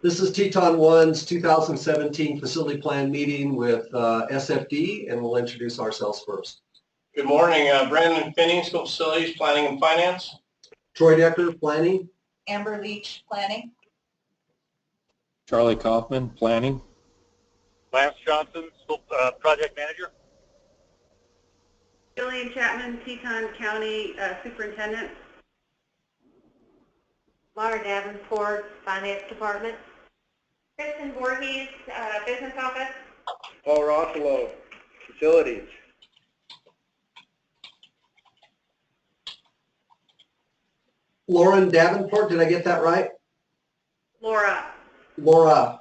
This is Teton 1's 2017 facility plan meeting with SFD, and we'll introduce ourselves first. Good morning, Brandon Finney, School Facilities, Planning and Finance. Troy Decker, Planning. Amber Leach, Planning. Charlie Kaufman, Planning. Lance Johnson, School Project Manager. Jillian Chapman, Teton County Superintendent. Laura Davenport, Finance Department. Kristen Voorhees, Business Office. Paul Rossolo, Facilities. Lauren Davenport, did I get that right? Laura. Laura.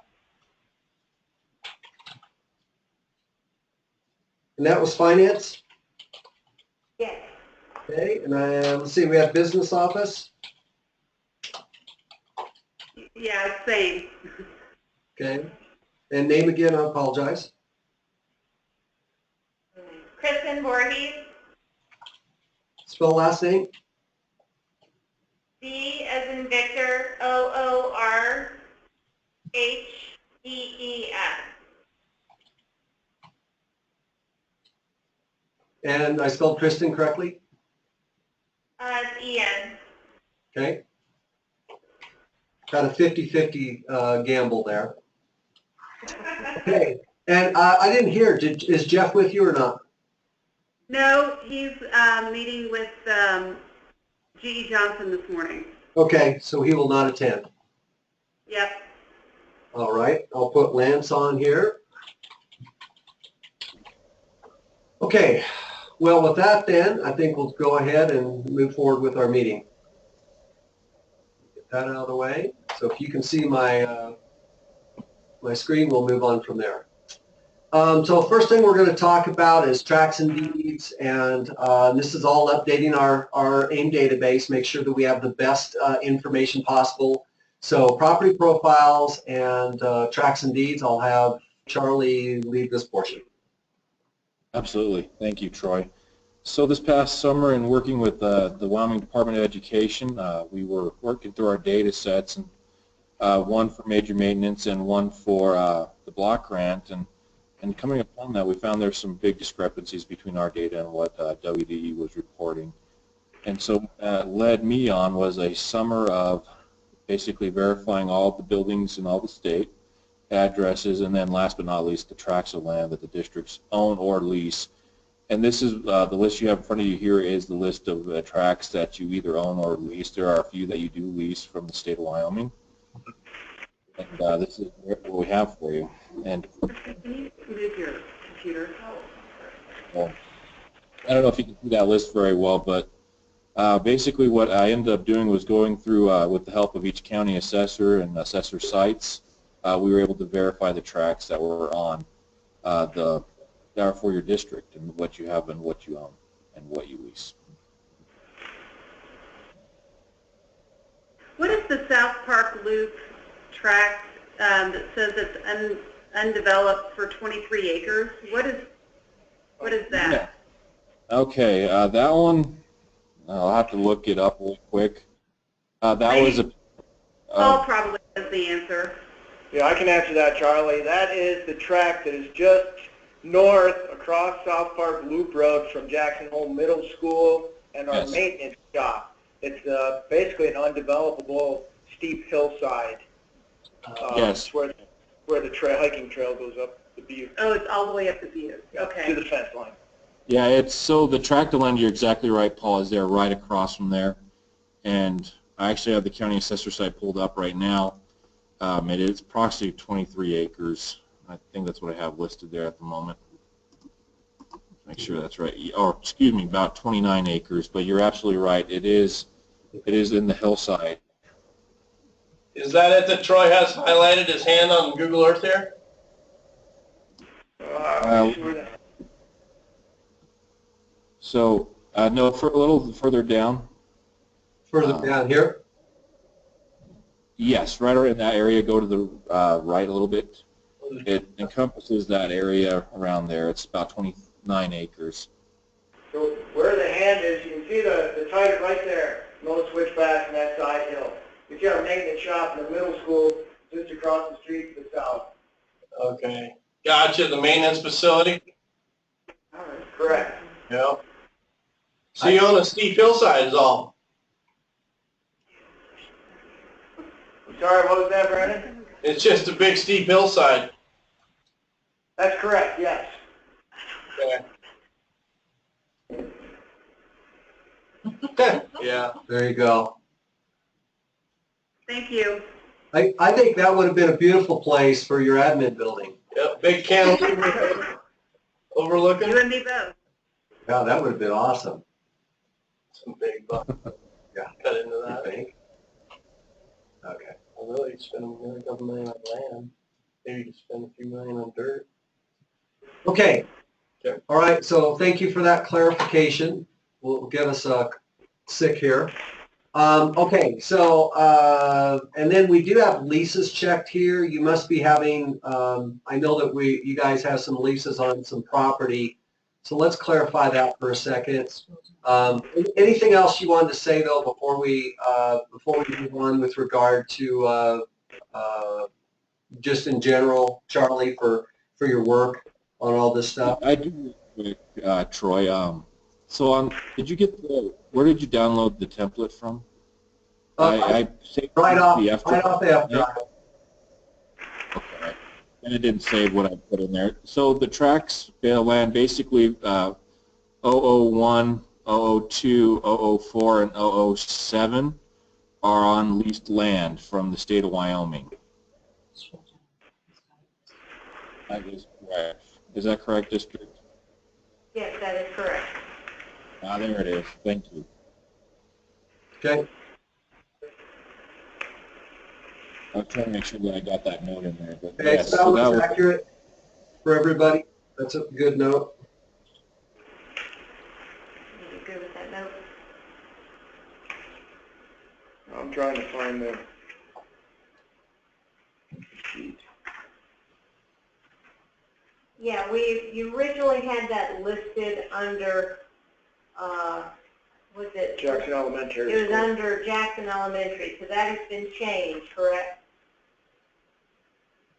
And that was Finance? Yes. Okay, and let's see, we have Business Office. Yeah, same. Okay, and name again, I apologize. Kristen Voorhees. Spell last name. V as in Victor, O-O-R-H-E-E-S. And I spelled Kristen correctly? It's Ian. Okay. Got a 50-50 gamble there. Okay, and I didn't hear, is Jeff with you or not? No, he's meeting with G.E. Johnson this morning. Okay, so he will not attend. Yep. All right, I'll put Lance on here. Okay, well with that then, I think we'll go ahead and move forward with our meeting. Get that out of the way. So if you can see my my screen, we'll move on from there. So first thing we're going to talk about is tracks and deeds, and this is all updating our AIM database, make sure that we have the best information possible. So property profiles and tracks and deeds, I'll have Charlie lead this portion. Absolutely. Thank you, Troy. So this past summer, in working with the Wyoming Department of Education, we were working through our data sets, and one for major maintenance and one for the block grant. And coming upon that, we found there's some big discrepancies between our data and what WDE was reporting. And so led me on was a summer of basically verifying all the buildings in all the state, addresses, and then last but not least, the tracts of land that the districts own or lease. And this is the list you have in front of you here is the list of tracts that you either own or lease. There are a few that you do lease from the state of Wyoming. And this is what we have for you. And Can you move your computer? well, I don't know if you can see that list very well, but basically what I ended up doing was going through, with the help of each county assessor and assessor sites, we were able to verify the tracts that were on that are for your district and what you have and what you own and what you lease. What is the South Park Loop tract that says it's undeveloped for 23 acres? What is that? Yeah. Okay, that one, I'll have to look it up real quick. That was a... Paul probably has the answer. Yeah, I can answer that, Charlie. That is the tract that is just north across South Park Loop Road from Jackson Hole Middle School and our maintenance shop. It's basically an undevelopable steep hillside. Yes. Where the hiking trail goes up the butte. Oh, it's all the way up the butte. Okay. To the fence line. Yeah, it's so the tract of land, you're exactly right, Paul, is there right across from there. And I actually have the county assessor site pulled up right now. It is approximately 23 acres. I think that's what I have listed there at the moment. Make sure that's right. Or excuse me, about 29 acres. But you're absolutely right. It is in the hillside. Is that it that Troy has highlighted his hand on Google Earth here? So no, for a little further down. Further down here? Yes, right around that area. Go to the right a little bit. It encompasses that area around there. It's about 29 acres. So where the hand is, you can see the title right there. No switchback from that side hill. You see our maintenance shop in the middle school just across the street to the south. Okay. Gotcha, the maintenance facility? Correct. Yeah. So you own a steep hillside is all? I'm sorry, what was that, Brandon? It's just a big steep hillside. That's correct, yes. Okay. Yeah. There you go. Thank you. I think that would have been a beautiful place for your admin building. Yep, big cantilever overlooking. You and me both. Yeah, that would have been awesome. Some big bucks. Yeah. Cut into I that. think. Okay. Well, really, you spend a couple million on land. Maybe you could spend a few million on dirt. Okay. Okay. All right. So thank you for that clarification. Will get us sick here. Okay. So and then we do have leases checked here. You must be having. I know that you guys have some leases on some property. So let's clarify that for a second. Anything else you wanted to say though before we move on with regard to just in general, Charlie, for your work on all this stuff? I do, Troy. So did you get where did you download the template from? I saved Right off the F drive. Okay. And it didn't save what I put in there. So the tracks land basically 001, 002, 004, and 007 are on leased land from the state of Wyoming. That is correct. Is that correct, District? Yes, that is correct. There it is. Thank you. Okay. I was trying to make sure that I got that note in there. But Okay, yes, so that was accurate for everybody. That's a good note. You good with that note? I'm trying to find the sheet. Yeah, you originally had that listed under, was it? Jackson Elementary It was School. under Jackson Elementary, so that has been changed, correct?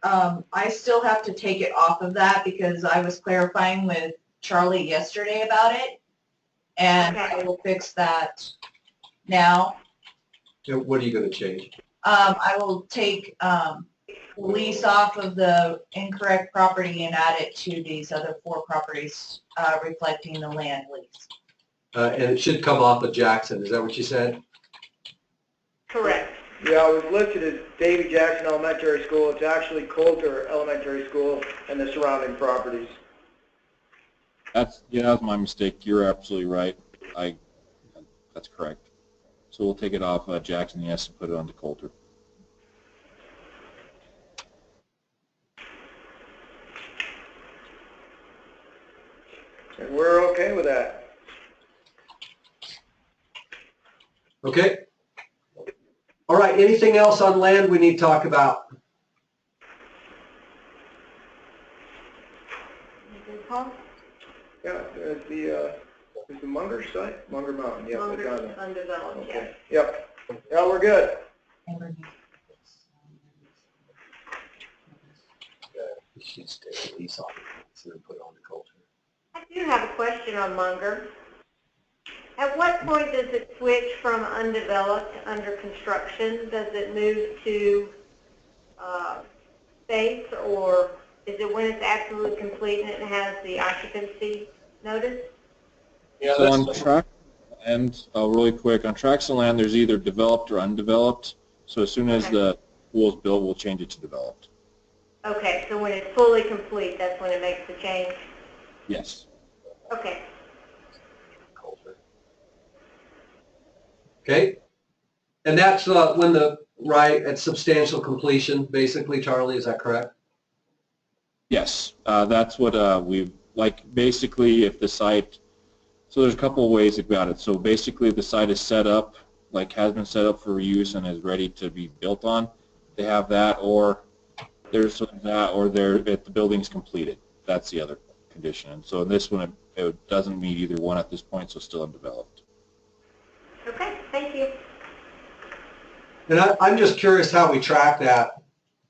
I still have to take it off of that because I was clarifying with Charlie yesterday about it, and I will fix that now. What are you going to change? I will take lease off of the incorrect property and add it to these other 4 properties reflecting the land lease. And it should come off of Jackson. Is that what you said? Correct. Yeah, it was listed as Davy Jackson Elementary School. It's actually Coulter Elementary School and the surrounding properties. that was my mistake. You're absolutely right. That's correct. So we'll take it off Jackson, yes, and put it onto Coulter. And we're okay with that. Okay. All right. Anything else on land we need to talk about? Paul? Yeah, there's the Munger site? Munger Mountain, yeah. Longer it's on there. undeveloped, yes. Okay. Yep. Yeah, we're good. You should stay lease off instead of put it on the culture. I do have a question on Munger. At what point does it switch from undeveloped to under construction? Does it move to space, or is it when it's absolutely complete and it has the occupancy notice? Yeah, So on that's track land, really quick, on tracts of land, there's either developed or undeveloped. So as soon as the pool is built, we'll change it to developed. Okay, so when it's fully complete, that's when it makes the change? Yes. Okay. Okay. And that's when at substantial completion, basically, Charlie, is that correct? Yes. That's what we've, basically if the site, so there's a couple of ways about it. So basically the site is set up, has been set up for use and is ready to be built on. They have that, or there's that, or the building's completed. That's the other condition. And so in this one, it doesn't meet either one at this point, so still undeveloped. Okay, thank you. And I'm just curious how we track that.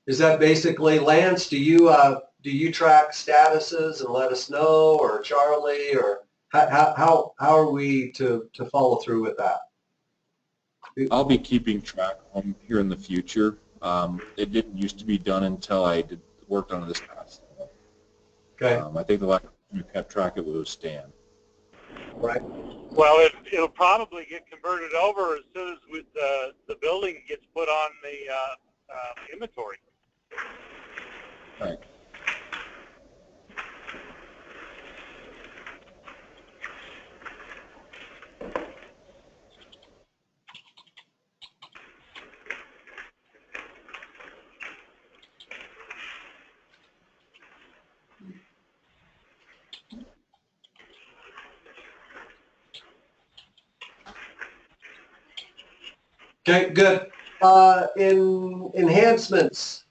Is that basically, Lance, do you track statuses and let us know, or Charlie, or how are we to follow through with that? I'll be keeping track of them here in the future. It didn't used to be done until I worked on this past. Okay. I think the last time we kept track of it was Stan. Right. Well, it'll probably get converted over as soon as the building gets put on the inventory. Right. Okay, good. In enhancements,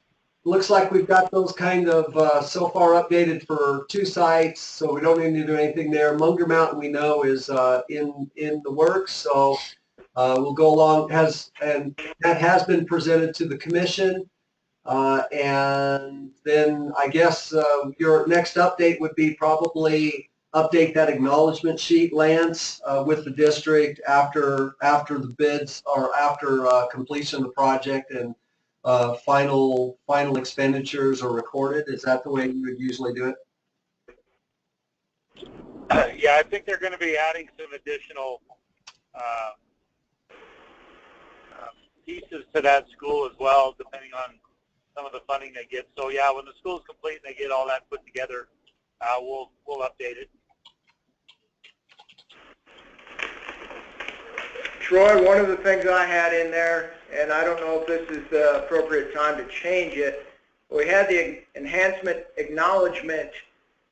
looks like we've got those kind of so far updated for 2 sites, so we don't need to do anything there. Munger Mountain, we know, is in the works, so we'll go along. And that has been presented to the commission. And then I guess your next update would be probably update that acknowledgement sheet, Lance, with the district after the bids, or after completion of the project and final expenditures are recorded. Is that the way you would usually do it? Yeah, I think they're going to be adding some additional pieces to that school as well, depending on some of the funding they get. So yeah, when the school's complete and they get all that put together, we'll update it. Troy, one of the things I had in there, and I don't know if this is the appropriate time to change it, we had the enhancement acknowledgement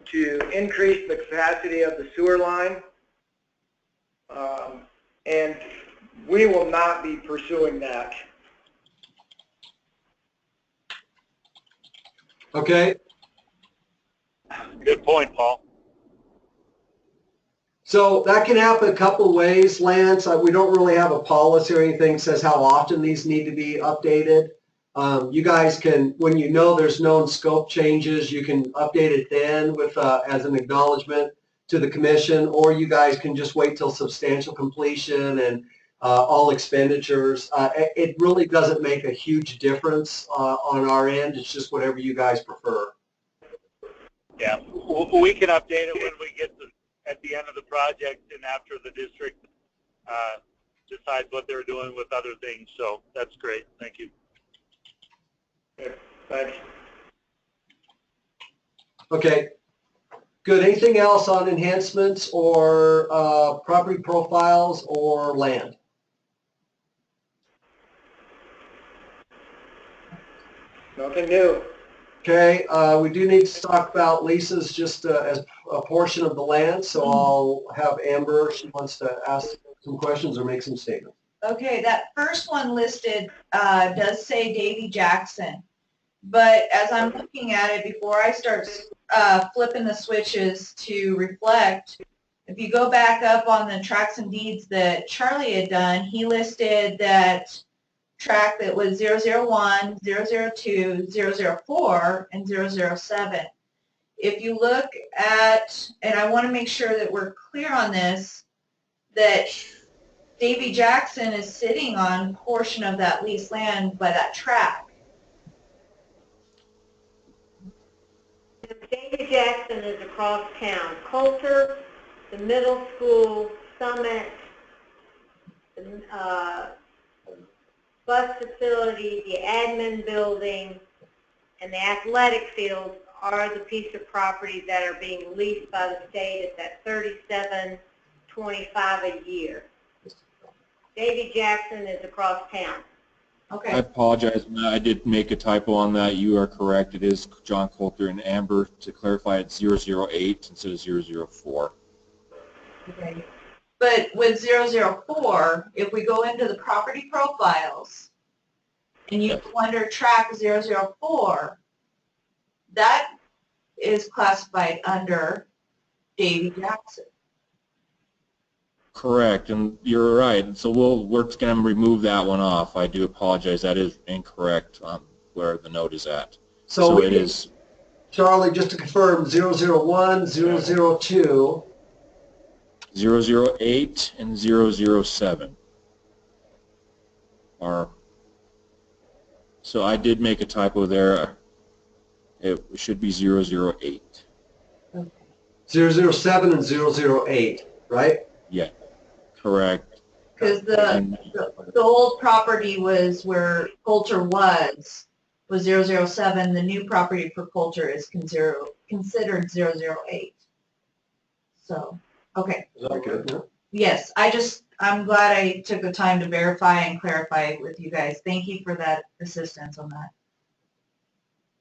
to increase the capacity of the sewer line, and we will not be pursuing that. Okay. Good point, Paul. So that can happen a couple ways, Lance. We don't really have a policy or anything that says how often these need to be updated. You guys can, when you know there's known scope changes, you can update it then with as an acknowledgement to the commission, or you guys can just wait till substantial completion and all expenditures. It really doesn't make a huge difference on our end. It's just whatever you guys prefer. Yeah, we can update it when we get at the end of the project and after the district decides what they're doing with other things. So that's great. Thank you. Thanks. Okay, good. Anything else on enhancements or property profiles or land? Nothing new. Okay, we do need to talk about leases just as a portion of the land, so I'll have Amber, she wants to ask some questions or make some statements. Okay, that first one listed does say Davy Jackson, but as I'm looking at it, before I start flipping the switches to reflect, if you go back up on the tracks and deeds that Charlie had done, he listed that track that was 001, 002, 004, and 007. If you look at, and I want to make sure that we're clear on this, that Davy Jackson is sitting on a portion of that leased land by that track. Davy Jackson is across town. Coulter, the middle school, Summit, the bus facility, the admin building, and the athletic fields are the piece of property that are being leased by the state at that $37.25 a year. Davy Jackson is across town. Okay. I apologize, Matt. I did make a typo on that. You are correct. It is John Coulter and Amber. To clarify, it's 008 instead of 004. Okay. But with 004, if we go into the property profiles and you go under track 004, that is classified under Davy Jackson. Correct, and you're right. So we're going to remove that one off. I do apologize. That is incorrect. where the note is at. So So we it can- is Charlie, just to confirm, 001, 002. 008 and 007 are, so I did make a typo there. It should be 008. 007 and 008, right? Yeah, correct. Because And the old property was where Coulter was 007. The new property for Coulter is considered 008. So, okay. Is that good? Yeah. Yes, I'm glad I took the time to verify and clarify with you guys. Thank you for that assistance on that.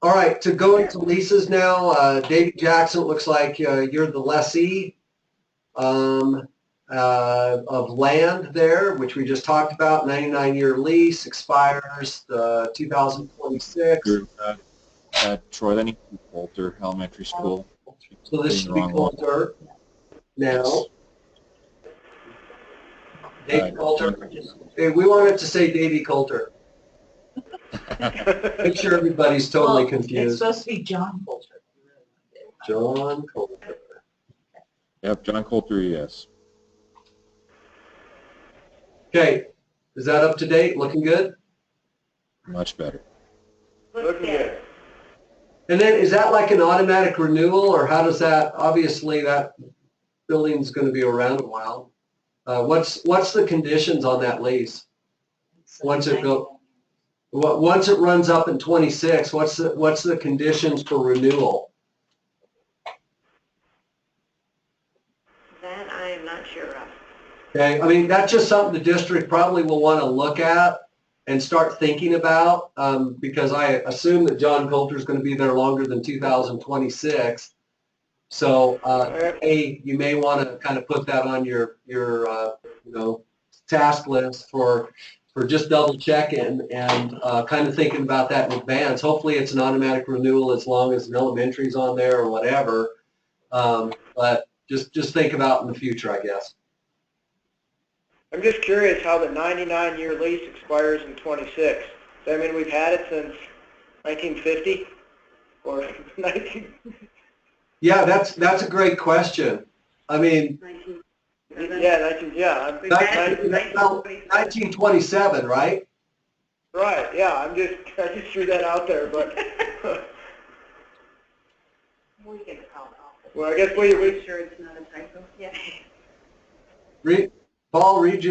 All right, to go into leases now, David Jackson, it looks like you're the lessee of land there, which we just talked about, 99-year lease, expires 2026. Troy, that needs to be Coulter Elementary School. So this should be Coulter now. David Coulter. Hey, we wanted to say Davy Coulter. Make sure everybody's totally Well, It's confused. supposed to be John Coulter. John Coulter. Yep, John Coulter, yes. Okay, is that up to date? Looking good? Much better. Looking good. And then is that like an automatic renewal, or how does that, obviously that building's going to be around a while. What's the conditions on that lease? Once it runs up in 26, what's the conditions for renewal? That I am not sure of. Okay, I mean, that's just something the district probably will want to look at and start thinking about, because I assume that John Coulter is going to be there longer than 2026. So, you may want to kind of put that on your task list for just double checking and kind of thinking about that in advance. Hopefully, it's an automatic renewal as long as an elementary's on there or whatever. But just think about in the future, I guess. I'm just curious how the 99-year lease expires in 26. I mean, we've had it since 1950 or 19... Yeah, that's a great question. I mean, 1927, right? Right. Yeah, I just threw that out there, but well, I guess we Sure it's not a typo. Yeah. Paul, did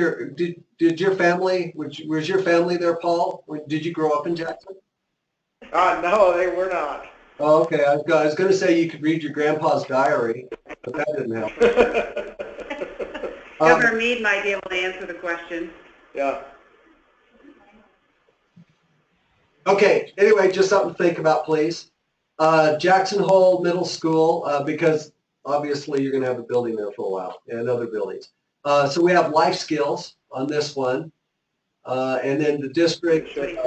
your family, was your family there, Paul? Did you grow up in Jackson? no, they were not. Oh, okay. I was going to say you could read your grandpa's diary, but that didn't help. Governor Meade might be able to answer the question. Yeah. Okay. Anyway, just something to think about, please. Jackson Hole Middle School, because obviously you're going to have a building there for a while and other buildings. So we have life skills on this one. And then the district. Should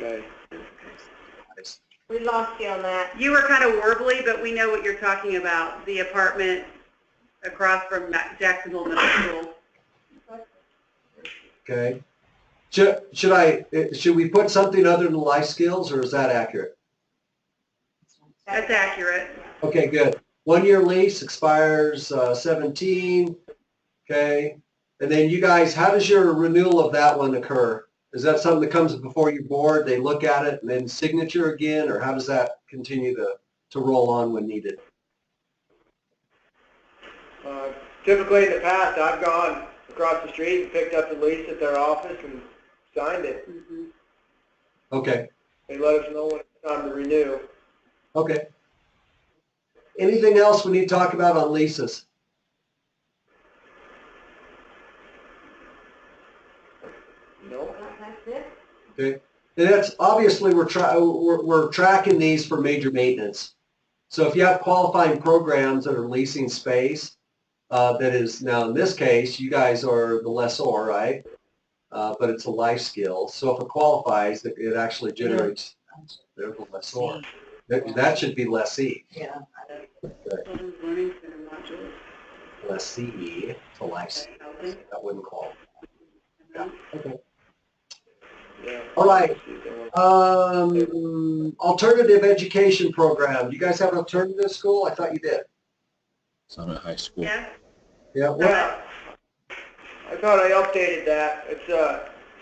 I? We lost you on that. You were kind of warbly, but we know what you're talking about, the apartment across from Jackson Hole Middle School. Okay. Should we put something other than life skills, or is that accurate? That's accurate. Okay, good. 1-year lease expires 17. Okay. And then you guys, how does your renewal of that one occur? Is that something that comes before your board, they look at it and then signature again, or how does that continue to roll on when needed? Typically in the past, I've gone across the street and picked up the lease at their office and signed it. Mm-hmm. Okay. They let us know when it's time to renew. Okay. Anything else we need to talk about on leases? No. That's it. Okay. And that's obviously we're tracking these for major maintenance. So if you have qualifying programs that are leasing space, that is now in this case, you guys are the lessor, right? But it's a life skill. So if it qualifies, it actually generates the lessor. That should be lessee. Yeah. Children's Learning Center modules. Lessee to life skill. That wouldn't qualify. Yeah. Okay. Yeah. All right. Alternative education program. Do you guys have an alternative school? I thought you did. Summit High School. Yeah. Yeah. What? Yeah. I thought I updated that. It's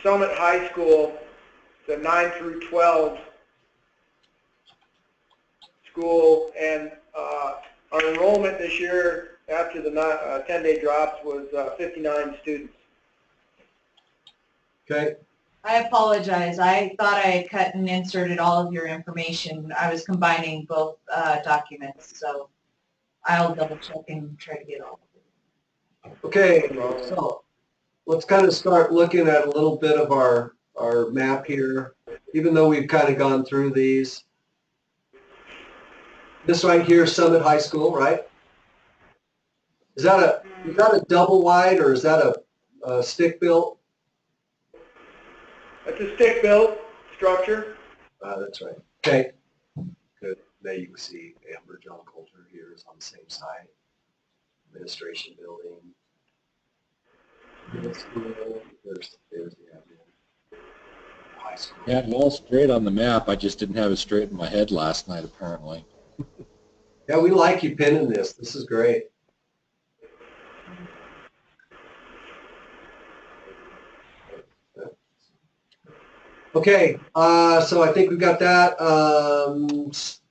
Summit High School. It's a 9 through 12 school, and our enrollment this year after the 10-day drops was 59 students. Okay. I apologize. I thought I had cut and inserted all of your information. I was combining both documents, so I'll double check and try to get all of it. Okay. So let's kind of start looking at a little bit of our map here, even though we've kind of gone through these. This right here is Summit High School, right? Is that a double wide or is that a stick built? It's a stick-built structure. That's right. Okay. Good. Now you can see Amber John Coulter here is on the same side. Administration building. Middle school. There's the admin. High school. Yeah, all straight on the map. I just didn't have it straight in my head last night, apparently. Yeah, we like you pinning this. This is great. Okay, so I think we've got that.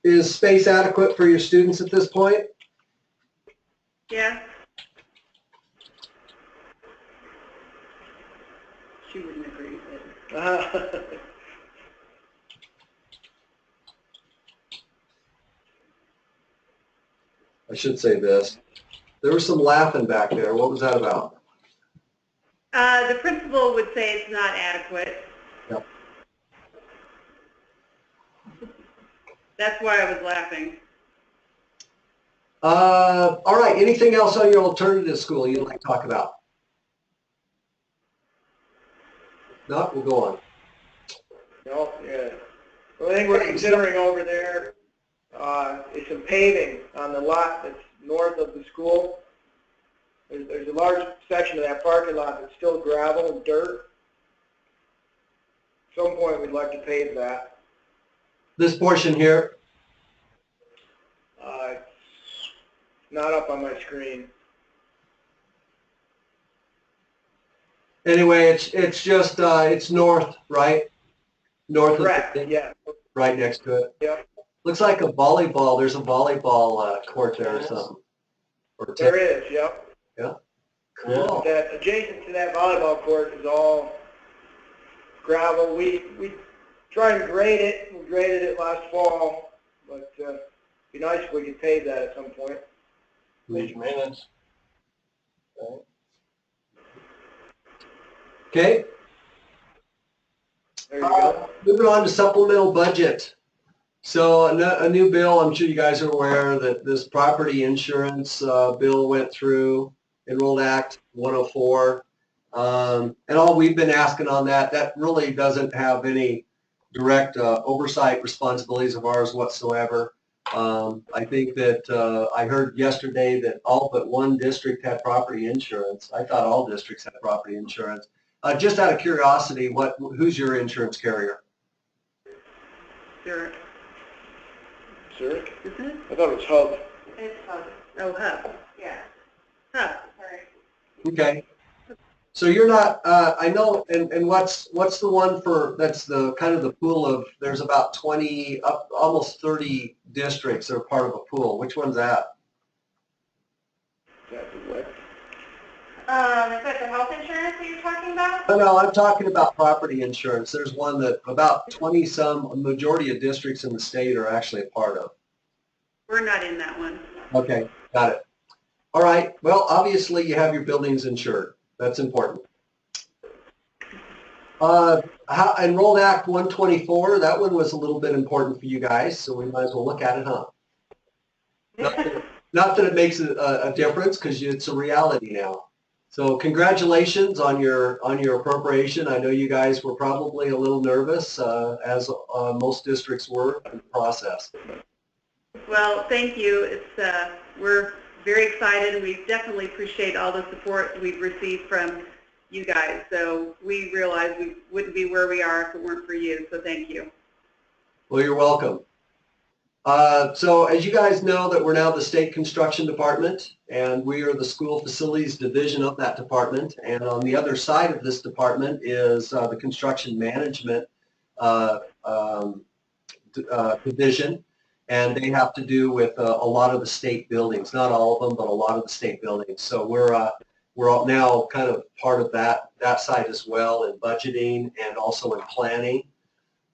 Is space adequate for your students at this point? Yeah. She wouldn't agree, but. I should say this. There was some laughing back there. What was that about? The principal would say it's not adequate. Yep. That's why I was laughing. All right, anything else on your alternative school you'd like to talk about? No, we'll go on. No, yeah. The only thing we're considering over there is some paving on the lot that's north of the school. There's a large section of that parking lot that's still gravel and dirt. At some point, we'd like to pave that. This portion here? It's not up on my screen. Anyway, it's just, it's north, right? North Correct, of the, yeah. right next to it. Yep. Looks like a volleyball. There's a volleyball court there or something. Or There is, yep. Yeah. Cool. That adjacent to that volleyball court is all gravel. We try and grade it. We graded it last fall, but it'd be nice if we could pave that at some point. Major maintenance. Okay. There you go. Moving on to supplemental budget. So a new bill, I'm sure you guys are aware that this property insurance bill went through, Enrolled Act 104. And all we've been asking on that really doesn't have any direct oversight responsibilities of ours whatsoever. I think that I heard yesterday that all but one district had property insurance. I thought all districts had property insurance. Just out of curiosity, who's your insurance carrier? Sure. Sir? Isn't it? I thought it was Hub. It's Hub. Oh, Hub. Yeah. Hub. Sorry. Okay. So you're not, I know, and what's the one for, that's the kind of the pool of, there's about 20, almost 30 districts that are part of a pool. Which one's that? Is that the what? Is that the health insurance that you're talking about? No, I'm talking about property insurance. There's one that about 20 some, a majority of districts in the state are actually a part of. We're not in that one. Okay, got it. All right, well, obviously you have your buildings insured. That's important. Enrolled Act 124, that one was a little bit important for you guys, so we might as well look at it, huh? Not that it makes a difference, because it's a reality now. So congratulations on your appropriation. I know you guys were probably a little nervous, as most districts were in the process. Well, thank you. We're very excited, and we definitely appreciate all the support we've received from you guys. So we realized we wouldn't be where we are if it weren't for you. So thank you. Well, you're welcome. So as you guys know, that we're now the state construction department, and we are the school facilities division of that department. And on the other side of this department is the construction management division, and they have to do with a lot of the state buildings, not all of them, but a lot of the state buildings. So we're all now kind of part of that side as well in budgeting and also in planning.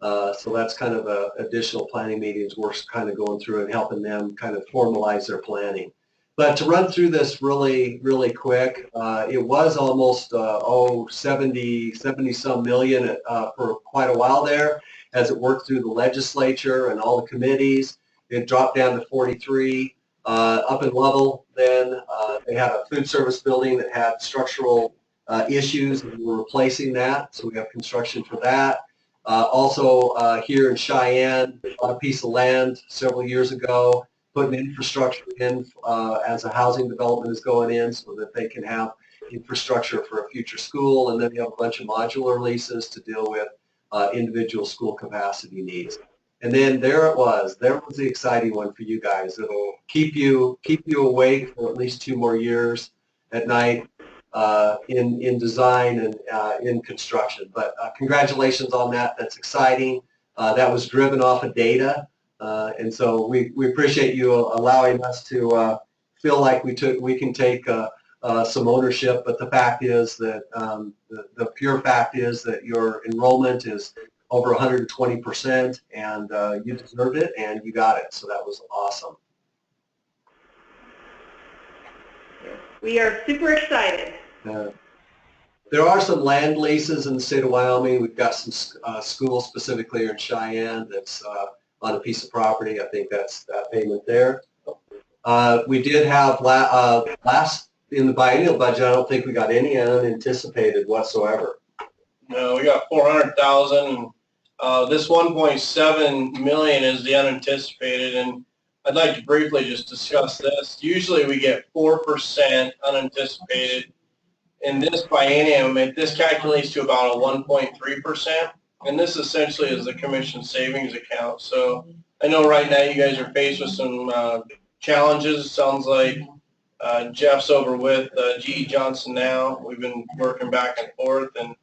So that's kind of additional planning meetings we're kind of going through and helping them kind of formalize their planning. But to run through this really, really quick, it was almost 70 some million for quite a while there as it worked through the legislature and all the committees. It dropped down to 43. Up in Lovell, then they had a food service building that had structural issues, and we're replacing that, so we have construction for that. Also here in Cheyenne, on a piece of land several years ago, putting infrastructure in as a housing development is going in so that they can have infrastructure for a future school, and then you have a bunch of modular leases to deal with individual school capacity needs. And then there was the exciting one for you guys. It'll keep you awake for at least 2 more years at night in design and in construction. But congratulations on that. That's exciting. That was driven off of data, and so we appreciate you allowing us to feel like we can take some ownership. But the fact is that the pure fact is that your enrollment is over 120%, and you deserved it, and you got it. So that was awesome. We are super excited. There are some land leases in the state of Wyoming. We've got some schools specifically here in Cheyenne that's on a piece of property. I think that's that payment there. We did have last in the biennial budget, I don't think we got any unanticipated whatsoever. No, we got 400,000. This 1.7 million is the unanticipated, and I'd like to briefly just discuss this. Usually we get 4% unanticipated. In this biennium, this calculates to about a 1.3%, and this essentially is the commission savings account. So I know right now you guys are faced with some challenges. It sounds like Jeff's over with G.E. Johnson now. We've been working back and forth, and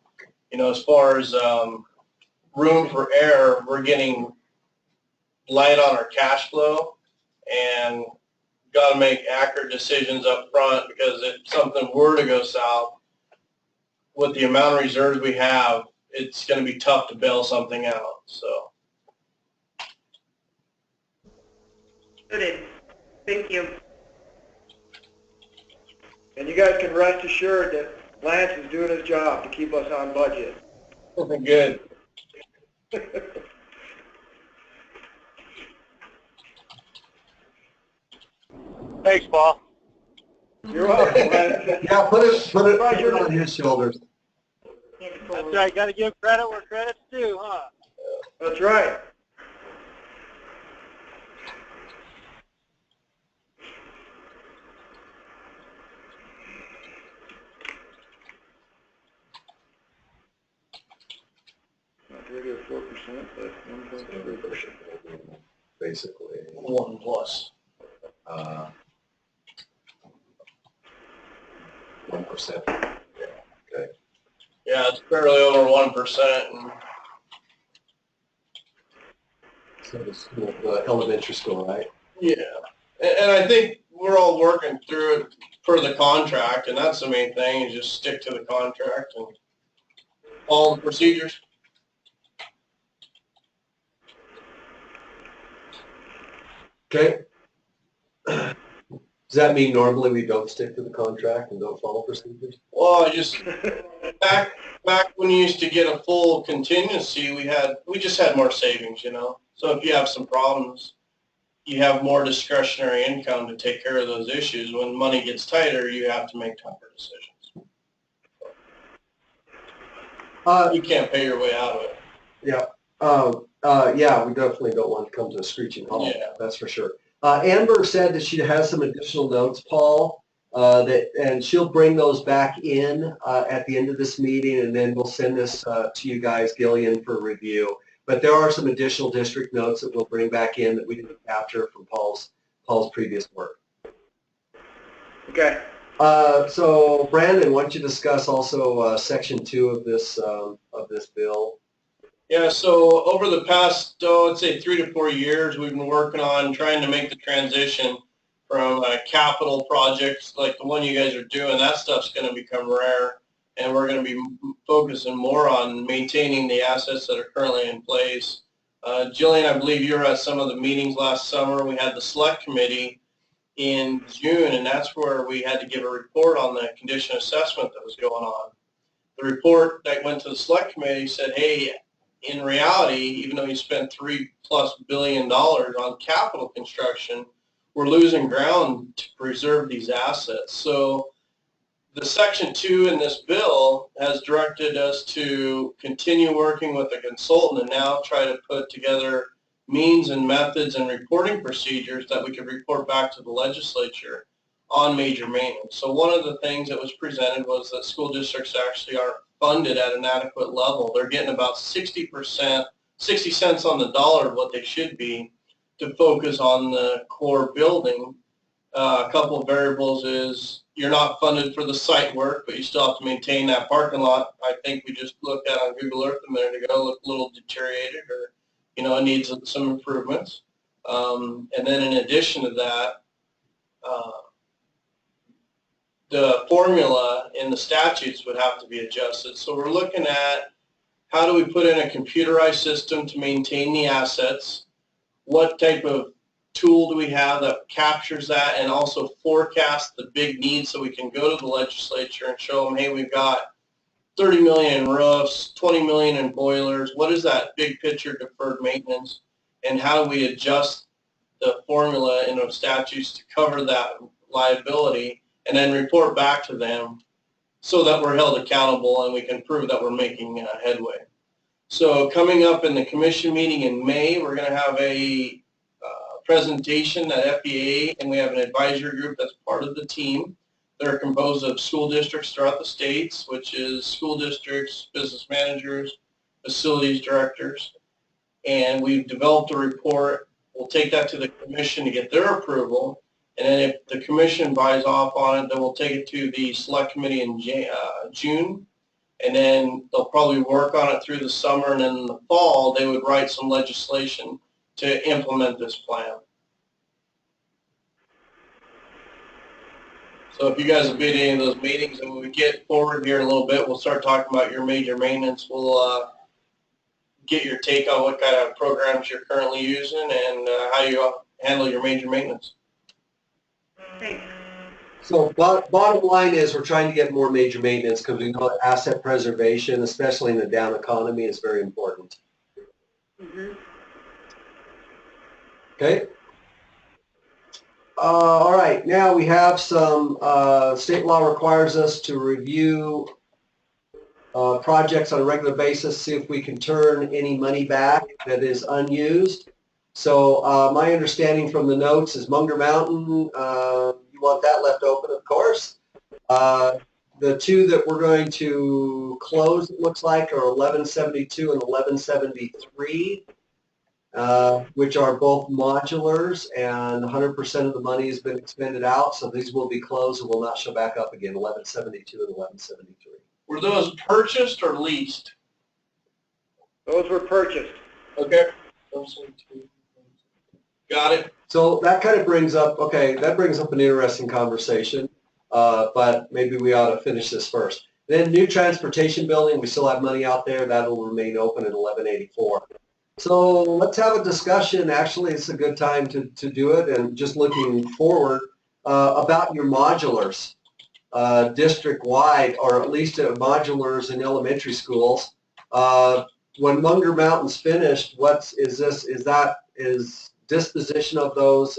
as far as room for error, we're getting light on our cash flow, and got to make accurate decisions up front, because if something were to go south, with the amount of reserves we have, it's going to be tough to bail something out. So. Noted. Thank you. And you guys can rest assured that Lance is doing his job to keep us on budget. Good. Thanks, Paul. You're welcome, Lance. Yeah, put it on his shoulders. That's right. Got to give credit where credit's due, huh? That's right. Not really a 4%, but 1.3%. Basically. 1 plus. 1%. Yeah. Okay. Yeah, it's barely over 1%. And So the school, the elementary school, right? yeah, and I think we're all working through it for the contract, and that's the main thing, is just stick to the contract and all the procedures. Okay. Does that mean normally we don't stick to the contract and don't follow procedures? Well, I just back when you used to get a full contingency, we just had more savings, So if you have some problems, you have more discretionary income to take care of those issues. When money gets tighter, you have to make tougher decisions. You can't pay your way out of it. Yeah. Yeah, we definitely don't want to come to a screeching halt. Yeah. That's for sure. Amber said that she has some additional notes, Paul. and she'll bring those back in at the end of this meeting, and then we'll send this to you guys, Gillian, for review. But there are some additional district notes that we'll bring back in that we didn't capture from Paul's previous work. Okay. So Brandon, why don't you discuss also section 2 of this bill? Yeah, so over the past, I'd say 3 to 4 years, we've been working on trying to make the transition from capital projects like the one you guys are doing. That stuff's going to become rare, and we're going to be focusing more on maintaining the assets that are currently in place. Jillian, I believe you were at some of the meetings last summer. We had the select committee in June, and that's where we had to give a report on the condition assessment that was going on. The report that went to the select committee said, hey, in reality, even though you spent $3+ billion on capital construction, we're losing ground to preserve these assets. So the section 2 in this bill has directed us to continue working with a consultant and now try to put together means and methods and reporting procedures that we could report back to the legislature on major maintenance. So one of the things that was presented was that school districts actually aren't funded at an adequate level. They're getting about 60%, 60 cents on the dollar of what they should be to focus on the core building. A couple of variables is you're not funded for the site work, but you still have to maintain that parking lot. I think we just looked at on Google Earth a minute ago, looked a little deteriorated, or it needs some improvements. And then in addition to that, the formula in the statutes would have to be adjusted. So we're looking at how do we put in a computerized system to maintain the assets? What type of tool do we have that captures that and also forecasts the big needs so we can go to the legislature and show them, hey, we've got 30 million in roofs, 20 million in boilers. What is that big picture deferred maintenance? And how do we adjust the formula in those statutes to cover that liability and then report back to them so that we're held accountable and we can prove that we're making headway. So coming up in the commission meeting in May, we're going to have a presentation at FEA, and we have an advisory group that's part of the team. They're composed of school districts throughout the states, which is school districts, business managers, facilities directors, and we've developed a report. We'll take that to the commission to get their approval, and then if the commission buys off on it, then we'll take it to the select committee in June, and then they'll probably work on it through the summer, and then in the fall they would write some legislation to implement this plan. So if you guys have been to any of those meetings, and when we get forward here in a little bit, we'll start talking about your major maintenance. We'll get your take on what kind of programs you're currently using and how you handle your major maintenance. Thanks. So bottom line is we're trying to get more major maintenance because we know asset preservation, especially in the down economy, is very important. Mm-hmm. Okay. All right. Now we have some state law requires us to review projects on a regular basis, see if we can turn any money back that is unused. So my understanding from the notes is Munger Mountain, you want that left open, of course. The two that we're going to close, it looks like, are 1172 and 1173. Which are both modulars, and 100% of the money has been expended out, so these will be closed and will not show back up again, 1172 and 1173. Were those purchased or leased? Those were purchased. Okay. Got it. So that kind of brings up, okay, that brings up an interesting conversation, but maybe we ought to finish this first. Then new transportation building, we still have money out there. That will remain open at 1184. So let's have a discussion. Actually, it's a good time to do it, and just looking forward about your modulars district-wide, or at least modulars in elementary schools. When Munger Mountain's finished, is disposition of those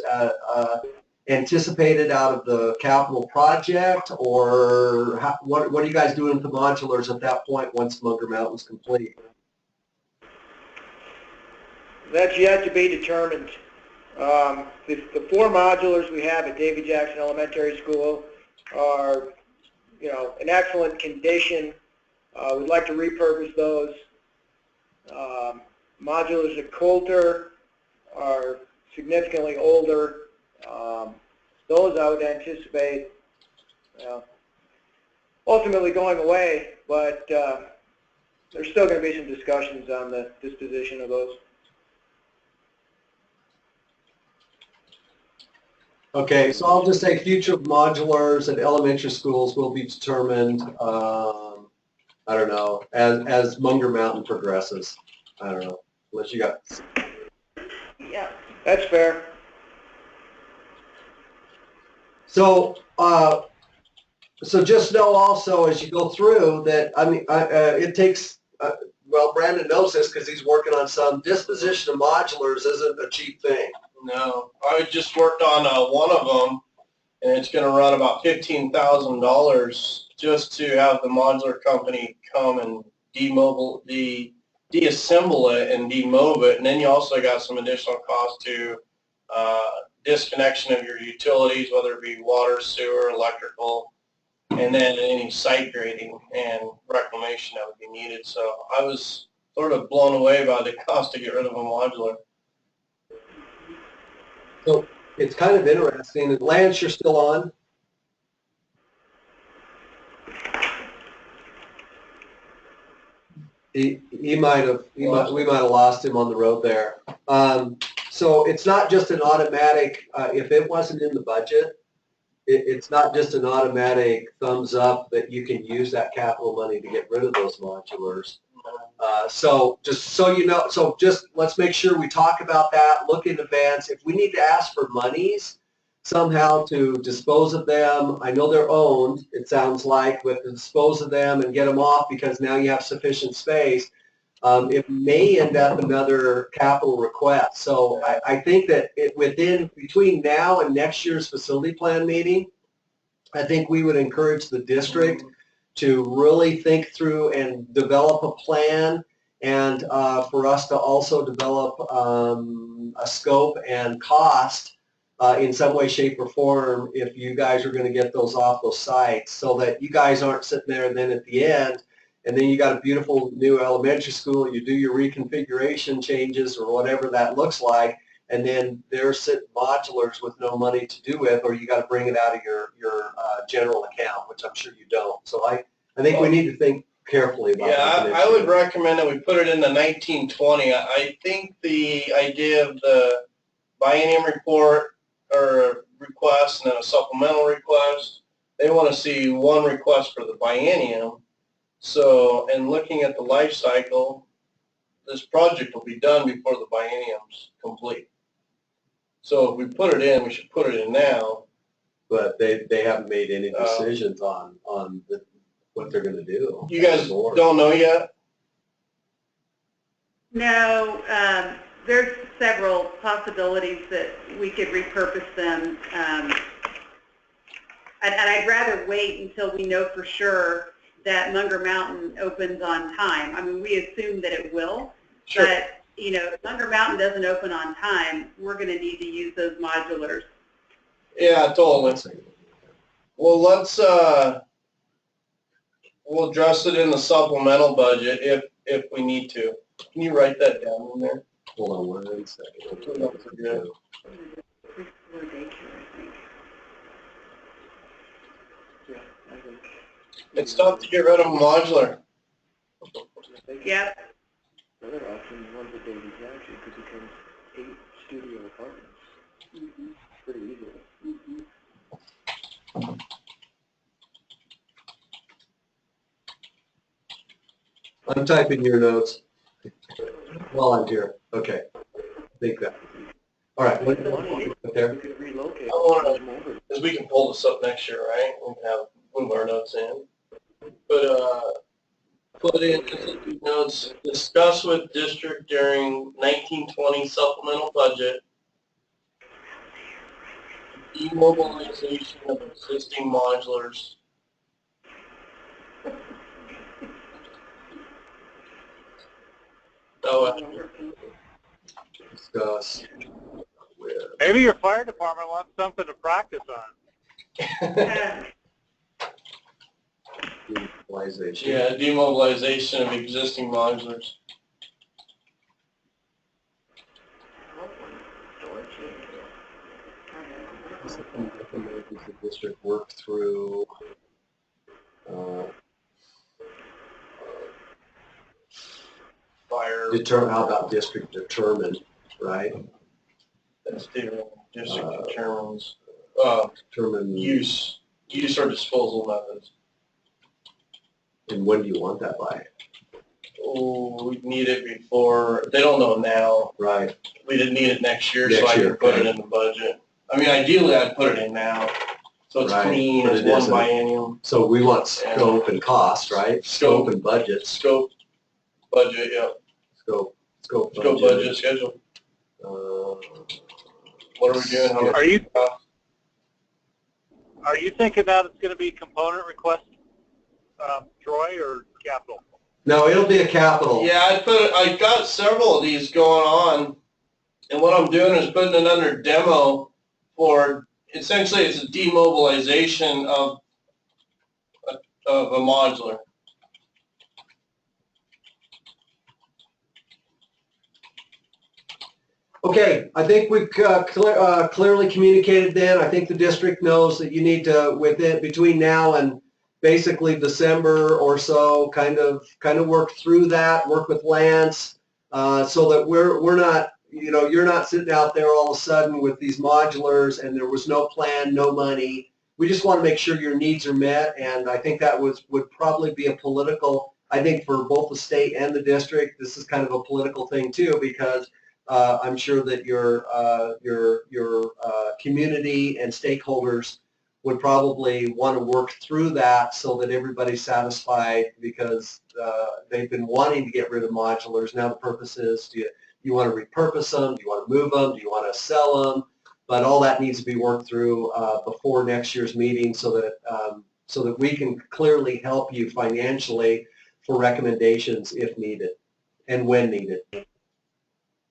anticipated out of the capital project, or what are you guys doing with the modulars at that point once Munger Mountain's complete? That's yet to be determined. The 4 modulars we have at Davy Jackson Elementary School are, in excellent condition. We'd like to repurpose those. Modulars at Coulter are significantly older. Those I would anticipate ultimately going away, but there's still going to be some discussions on the disposition of those. Okay, so I'll just say future modulars at elementary schools will be determined, I don't know, as Munger Mountain progresses. I don't know, unless you got... Yeah. That's fair. So, so just know also as you go through that, I mean, it takes, well, Brandon knows this because he's working on some. Disposition of modulars isn't a cheap thing. No, I just worked on one of them, and it's going to run about $15,000 just to have the modular company come and deassemble it and demove it, and then you also got some additional cost to disconnection of your utilities, whether it be water, sewer, electrical, and then any site grading and reclamation that would be needed. So I was sort of blown away by the cost to get rid of a modular. So it's kind of interesting. Lance, you're still on? We might have lost him on the road there. So it's not just an automatic, if it wasn't in the budget, it's not just an automatic thumbs up that you can use that capital money to get rid of those modulars. So just so you know, so just let's make sure we talk about that, look in advance. If we need to ask for monies somehow to dispose of them, I know they're owned, it sounds like, but to dispose of them and get them off because now you have sufficient space, it may end up another capital request. So I think that between now and next year's facility plan meeting, I think we would encourage the district to really think through and develop a plan, and for us to also develop a scope and cost in some way, shape, or form if you guys are going to get those off those sites, so that you guys aren't sitting there and then at the end, and then you got a beautiful new elementary school, you do your reconfiguration changes or whatever that looks like, and then they're sitting modulars with no money to do with, or you got to bring it out of your general account, which I'm sure you don't. So I think we need to think carefully about that. Yeah, I would recommend that we put it in the 1920. I think the idea of the biennium report or request and then a supplemental request, they want to see one request for the biennium. So, and looking at the life cycle, this project will be done before the biennium's complete. So if we put it in, we should put it in now. But they haven't made any decisions on what they're going to do. You guys don't know yet? No, there's several possibilities that we could repurpose them. And I'd rather wait until we know for sure that Munger Mountain opens on time. I mean, we assume that it will, Sure. But, if Munger Mountain doesn't open on time, we're going to need to use those modulars. Yeah, totally. Well, let's, we'll address it in the supplemental budget if we need to. Can you write that down in there? Hold on 1 second. Don't forget. It's tough to get rid of a modular. Yep. The other option, one with Davy Jackson, could become 8 studio apartments. Mm-hmm. Pretty easily. Mm-hmm. I'm typing your notes while I'm here. Okay. Think that. All right. What there? Because we can pull this up next year, right? We can move our notes in. But put in notes, discuss with district during 1920 supplemental budget, demobilization of existing modulars. Discuss. Maybe your fire department wants something to practice on. Demobilization. Yeah, demobilization of existing modulars. Something recommended the district work through Fire. how about district determined, right? That's the district determines Determine use or disposal methods. And when do you want that by? Oh, we need it before. They don't know now. Right. We didn't need it next year, Next so I year, can put okay. it in the budget. I mean, ideally, I'd put it in now, so it's Right, clean. but It's it one isn't. biennium. So we want scope and cost, right? Scope and budget. Scope, budget, yeah. Scope Budget, schedule. What are we doing? How much? Are you thinking that it's going to be component request, Troy, or capital? No, it'll be a capital. Yeah, I got several of these going on, and what I'm doing is putting it under demo for, essentially it's a demobilization of a modular. Okay, I think we've clearly communicated then. I think the district knows that you need to, between now and basically December or so, kind of work through that, work with Lance, so that we're not, you're not sitting out there all of a sudden with these modulars and there was no plan, no money. We just want to make sure your needs are met, and I think that would probably be a political, I think for both the state and the district, this is kind of a political thing too, because I'm sure that your community and stakeholders would probably want to work through that so that everybody's satisfied, because they've been wanting to get rid of modulars. Now the purpose is, do you want to repurpose them? Do you want to move them? Do you want to sell them? But all that needs to be worked through before next year's meeting, so that we can clearly help you financially for recommendations if needed and when needed.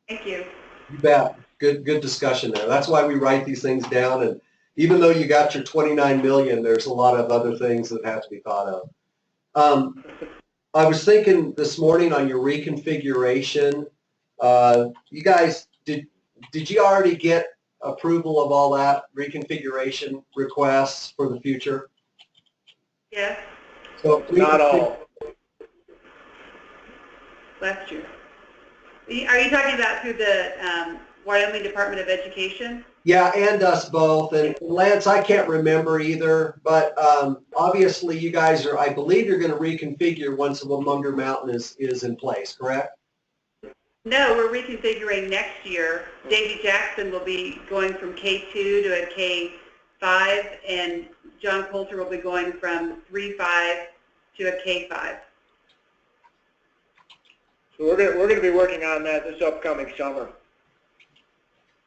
Thank you. You bet. Good discussion there. That's why we write these things down, and even though you got your 29 million, there's a lot of other things that have to be thought of. I was thinking this morning on your reconfiguration, you guys, did you already get approval of all that reconfiguration requests for the future? Yes, So Not all. last year. Are you talking about through the Wyoming Department of Education? Yeah, and us both. And Lance, I can't remember either, but obviously you guys are, I believe you're going to reconfigure once Munger Mountain is in place, correct? No, we're reconfiguring next year. Davy Jackson will be going from K2 to a K5, and John Coulter will be going from 3.5 to a K5. So we're going to be working on that this upcoming summer.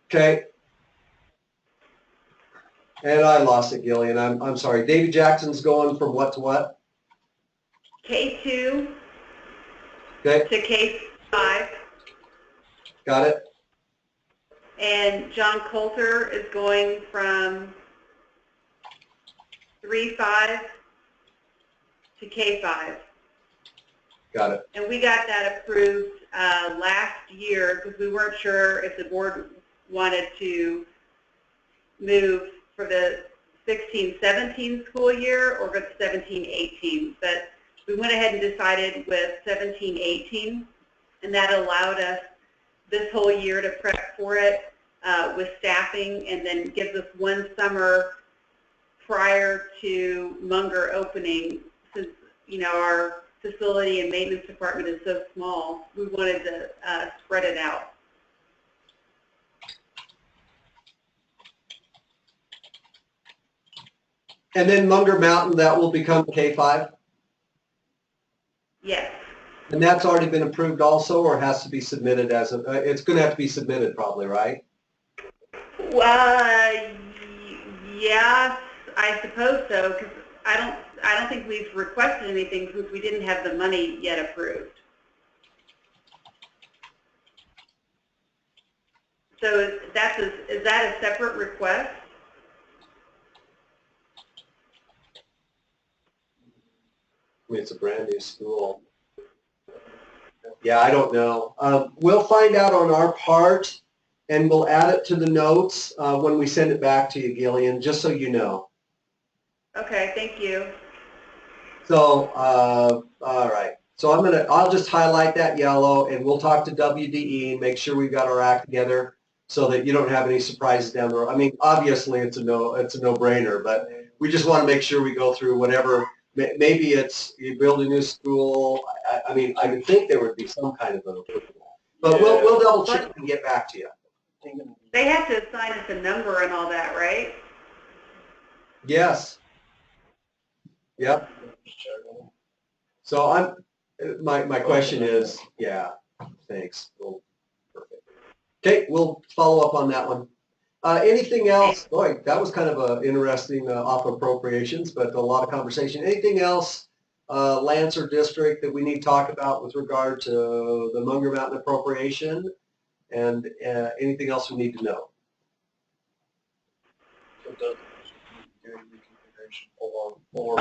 Okay. And I lost it, Gillian. I'm sorry. Davy Jackson's going from what to what? K2 Okay. to K5. Got it. And John Coulter is going from 3.5 to K5. Got it. And we got that approved last year because we weren't sure if the board wanted to move for the 16-17 school year or for the 17-18. But we went ahead and decided with 17-18, and that allowed us this whole year to prep for it with staffing, and then gives us one summer prior to Munger opening. Since our facility and maintenance department is so small, we wanted to spread it out. And then Munger Mountain, that will become K5? Yes. And that's already been approved also, or has to be submitted as a, it's going to have to be submitted probably, right? Yes, I suppose so, because I don't think we've requested anything since we didn't have the money yet approved. So is that a separate request? It's a brand new school. Yeah, I don't know. We'll find out on our part, and we'll add it to the notes when we send it back to you, Gillian, just so you know. Okay, thank you. So, all right. So I'll just highlight that yellow, and we'll talk to WDE and make sure we've got our act together so that you don't have any surprises down the road. I mean, obviously it's a no-brainer, but we just want to make sure we go through whatever. Maybe it's you build a new school. I mean, I would think there would be some kind of an approval, but we'll double check and get back to you. They have to assign us a number and all that, right? Yes. Yep. So my question is, yeah, thanks. Well, perfect. Okay, we'll follow up on that one. Anything else? Boy, that was kind of an interesting off appropriations, but a lot of conversation. Anything else, Lance or district, that we need to talk about with regard to the Munger Mountain appropriation, and anything else we need to know? Or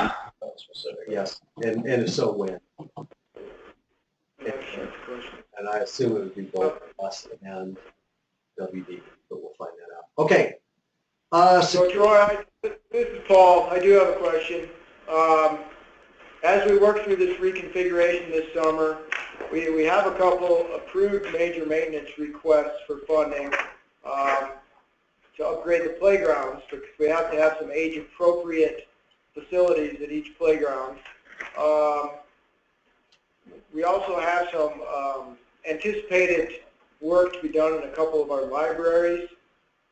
specific. Yes, and if so, when? And I assume it would be both us and WD, but we'll find that out. Okay. So Troy, this is Paul. I do have a question. As we work through this reconfiguration this summer, we have a couple approved major maintenance requests for funding to upgrade the playgrounds, because we have to have some age-appropriate facilities at each playground. We also have some anticipated work to be done in a couple of our libraries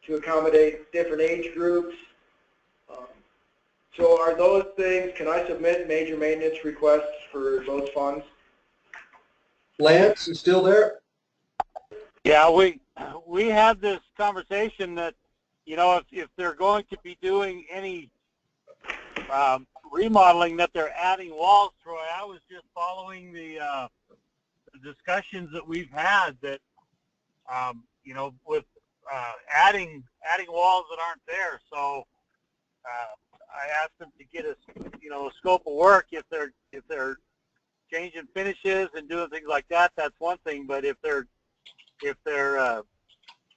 to accommodate different age groups. So are those things, can I submit major maintenance requests for those funds? Lance, you still there? Yeah, we had this conversation that, you know, if they're going to be doing any remodeling, that they're adding walls, Troy. I was just following the discussions that we've had that, you know, with adding walls that aren't there. So I asked them to get a scope of work. If they're changing finishes and doing things like that, that's one thing. But if they're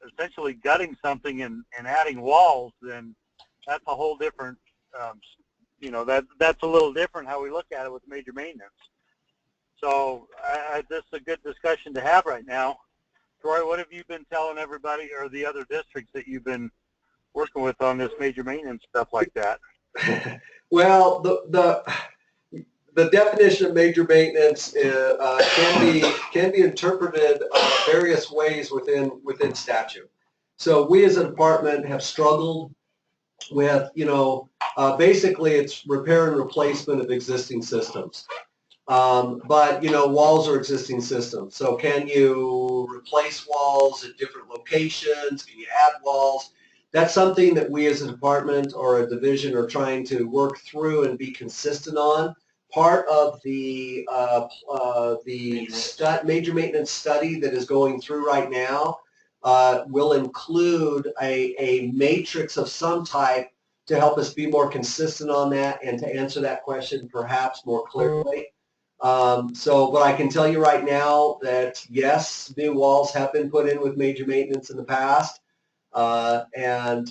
essentially gutting something and adding walls, then that's a whole different. You know, that's a little different how we look at it with major maintenance. So this is a good discussion to have right now. Troy, what have you been telling everybody or the other districts that you've been working with on this major maintenance stuff like that? Well, the definition of major maintenance can be interpreted various ways within statute. So we as a department have struggled with, basically it's repair and replacement of existing systems. But, walls are existing systems. So can you replace walls at different locations? Can you add walls? That's something that we as a department or a division are trying to work through and be consistent on. Part of the major maintenance study that is going through right now will include a matrix of some type to help us be more consistent on that and to answer that question perhaps more clearly. But I can tell you right now that yes, new walls have been put in with major maintenance in the past, and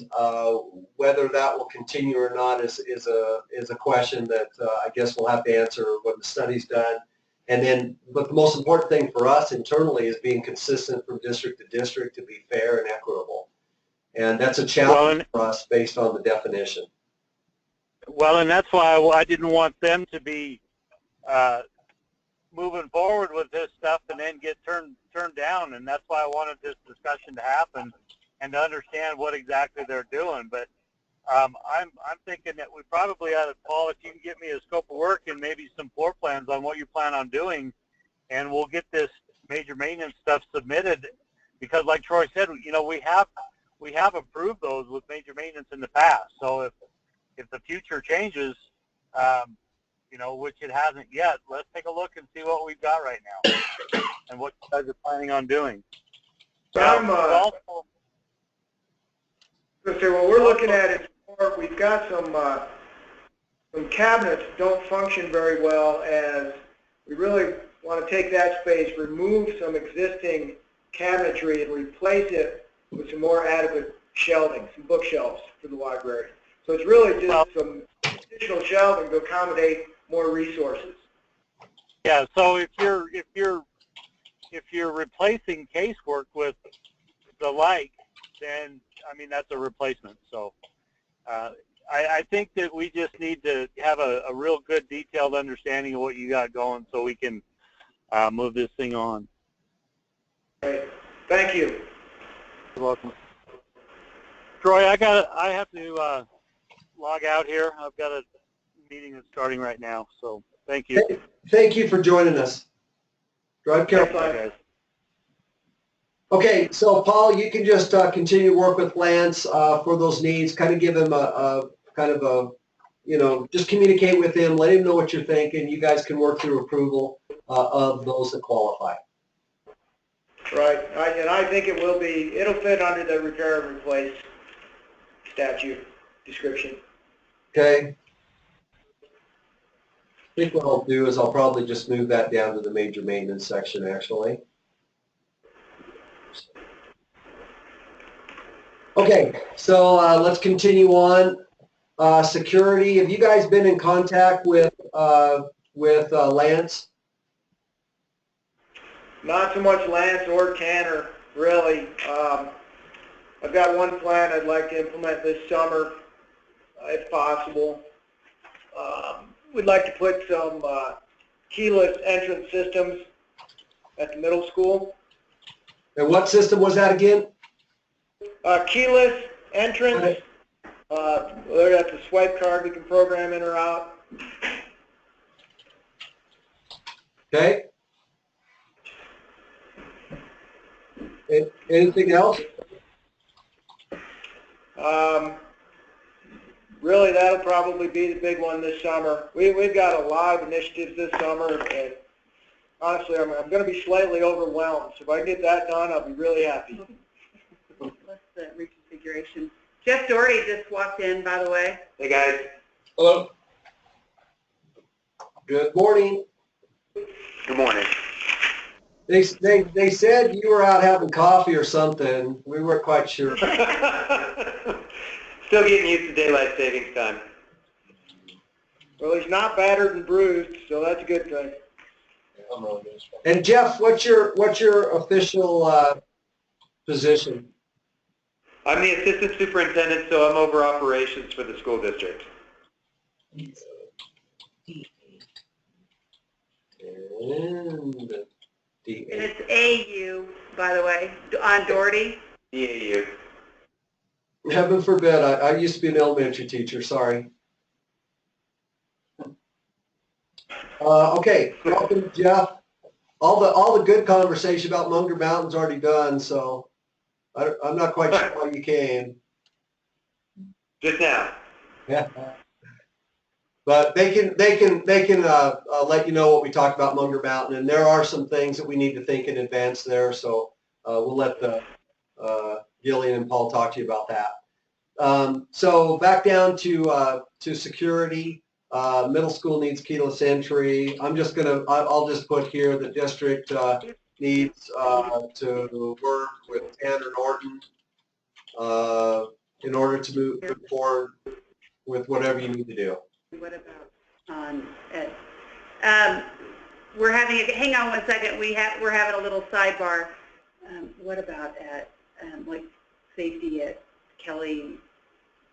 whether that will continue or not is a question that I guess we'll have to answer when the study's done. And then, but the most important thing for us internally is being consistent from district to district to be fair and equitable, and that's a challenge for us based on the definition. Well, and that's why I didn't want them to be moving forward with this stuff and then get turned down, and that's why I wanted this discussion to happen and to understand what exactly they're doing. But I'm thinking that we probably ought to, Paul, if you can get me a scope of work and maybe some floor plans on what you plan on doing, and we'll get this major maintenance stuff submitted, because like Troy said, we have approved those with major maintenance in the past. So if the future changes, which it hasn't yet, let's take a look and see what we've got right now and what you guys are planning on doing. So what we're looking at is we've got some some cabinets don't function very well, as we really want to take that space, remove some existing cabinetry and replace it with some more adequate shelving, some bookshelves for the library. So it's really just some additional shelving to accommodate more resources. Yeah. So if you're replacing casework with the like, then I mean that's a replacement. So I think that we just need to have a real good detailed understanding of what you got going, so we can move this thing on. Great. Thank you. You're welcome. Troy, I have to log out here. I've got a meeting that's starting right now. So thank you. Thank you for joining us. Drive careful. Guys. Okay, so Paul, you can just continue to work with Lance for those needs. Kind of give him just communicate with him. Let him know what you're thinking. You guys can work through approval of those that qualify. Right, and I think it'll fit under the repair and replace statute description. Okay. I think what I'll do is I'll probably just move that down to the major maintenance section, actually. Okay, so let's continue on. Security, have you guys been in contact with Lance? Not so much Lance or Tanner, really. I've got one plan I'd like to implement this summer, if possible. We'd like to put some keyless entrance systems at the middle school. And what system was that again? Keyless entrance. That's a swipe card we can program in or out. Okay. Anything else? Really, that'll probably be the big one this summer. We've got a lot of initiatives this summer, and honestly, I'm going to be slightly overwhelmed. So if I get that done, I'll be really happy. What's the reconfiguration? Jeff Doherty just walked in, by the way. Hey, guys. Hello. Good morning. Good morning. They said you were out having coffee or something. We weren't quite sure. Still getting used to daylight savings time. Well, he's not battered and bruised, so that's a good thing. I'm really good. And Jeff, what's your official position? I'm the assistant superintendent, so I'm over operations for the school district. And And it's AU, by the way, on Doherty. EAU. heaven forbid, I used to be an elementary teacher, sorry. Okay, welcome, Jeff. All the good conversation about Munger Mountain's already done, so I'm not quite sure why you came. Just now. Yeah. But they can let you know what we talked about Munger Mountain, and there are some things that we need to think in advance there. So we'll let Gillian and Paul talk to you about that. So back down to security. Middle school needs keyless entry. I'll just put here the district needs to work with Tanner Norton in order to move forward with whatever you need to do. What about on Ed? We're having hang on one second. We're having a little sidebar. What about at like safety at Kelly,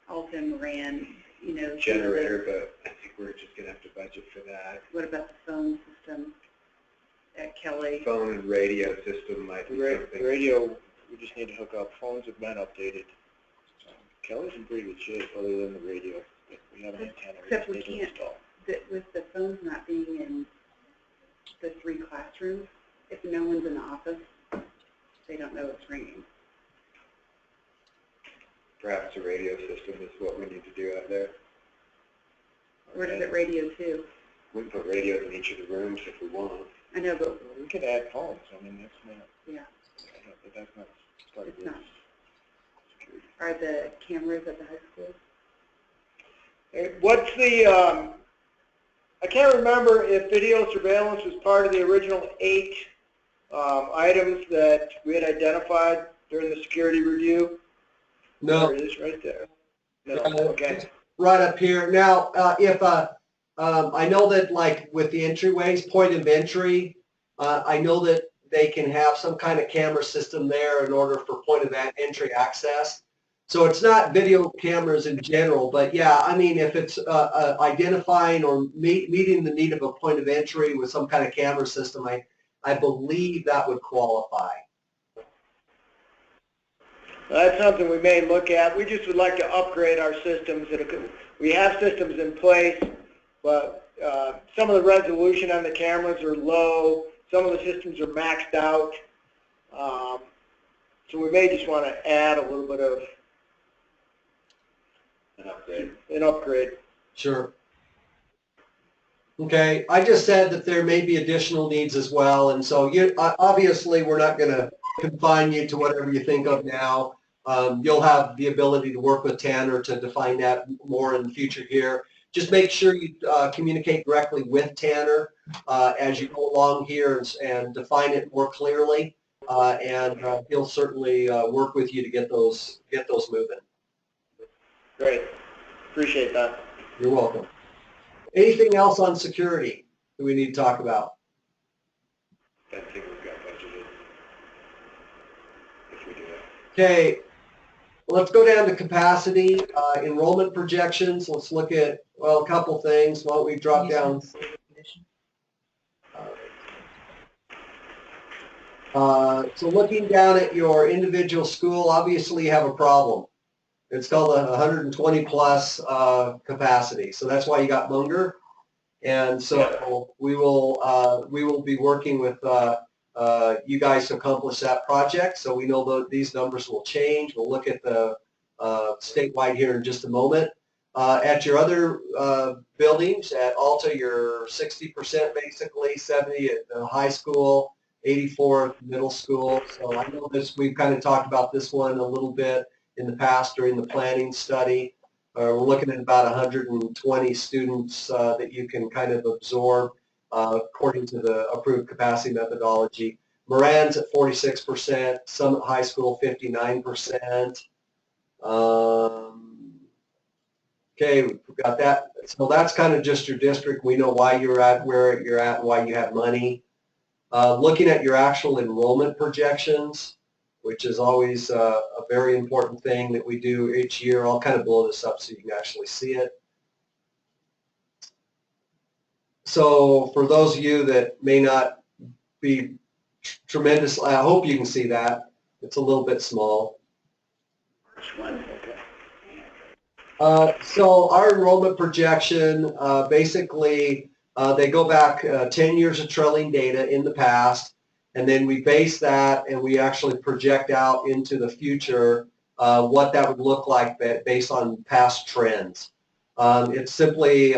Alton, Moran? You know, Generator, but I think we're just going to have to budget for that. What about the phone system at Kelly? Phone and radio system might be something. The radio, we just need to hook up. Phones have been updated. Kelly's in pretty good shape, other than the radio. We have an antenna. Except we can't, with the phones not being in the 3 classrooms, if no one's in the office, they don't know it's ringing. Perhaps a radio system is what we need to do out there. Where does it radio to? We can put radios in each of the rooms if we want. I know, but We could add phones. I mean, that's not. yeah, But that's not part of it's this. not. Are the cameras at the high school? What's the, I can't remember if video surveillance was part of the original 8 items that we had identified during the security review. No. There it is right there. No, okay. Right up here. Now, if I know that like with the entryways, point of entry, I know that they can have some kind of camera system there in order for point of entry access. So it's not video cameras in general, but yeah, I mean, if it's identifying or meeting the need of a point of entry with some kind of camera system, I believe that would qualify. That's something we may look at. We just would like to upgrade our systems. We have systems in place, but some of the resolution on the cameras are low. Some of the systems are maxed out. So we may just want to add a little bit of an upgrade. Sure. Okay, I just said that there may be additional needs as well, and so obviously we're not going to confine you to whatever you think of now. You'll have the ability to work with Tanner to define that more in the future here. Just make sure you communicate directly with Tanner as you go along here and define it more clearly, and he'll certainly work with you to get those moving. Great. Appreciate that. You're welcome. Anything else on security that we need to talk about? I think we've got budgeted. If we do that. Okay, let's go down to capacity, enrollment projections. Let's look at, well, a couple things. Why don't we drop down? So looking down at your individual school, obviously you have a problem. It's called a 120 plus capacity. So that's why you got Munger. And so we will be working with you guys to accomplish that project. So we know that these numbers will change. We'll look at the statewide here in just a moment. At your other buildings, at Alta, you're 60% basically, 70 at the high school, 84 at middle school. So I know this, we've kind of talked about this one a little bit in the past during the planning study. We're looking at about 120 students that you can kind of absorb according to the approved capacity methodology. Moran's at 46%, Summit High School 59%. Okay, we've got that. So that's kind of just your district. We know why you're at where you're at and why you have money. Looking at your actual enrollment projections, which is always a very important thing that we do each year. I'll kind of blow this up so you can actually see it. So for those of you that may not be tremendous, I hope you can see that. It's a little bit small. So our enrollment projection, basically, they go back 10 years of trailing data in the past, and then we base that and we actually project out into the future what that would look like based on past trends. It's simply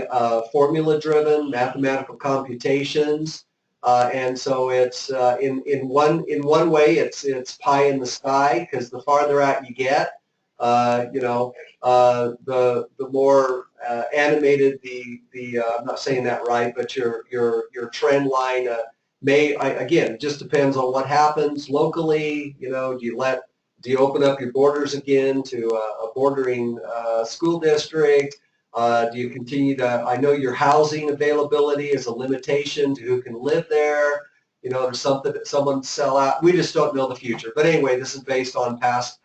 formula-driven mathematical computations, and so it's in one way it's pie in the sky, because the farther out you get, the more animated the I'm not saying that right, but your trend line again, it just depends on what happens locally. Do you open up your borders again to a bordering school district? Do you continue to, I know your housing availability is a limitation to who can live there. There's something that someone sell out. We just don't know the future. But anyway, this is based on past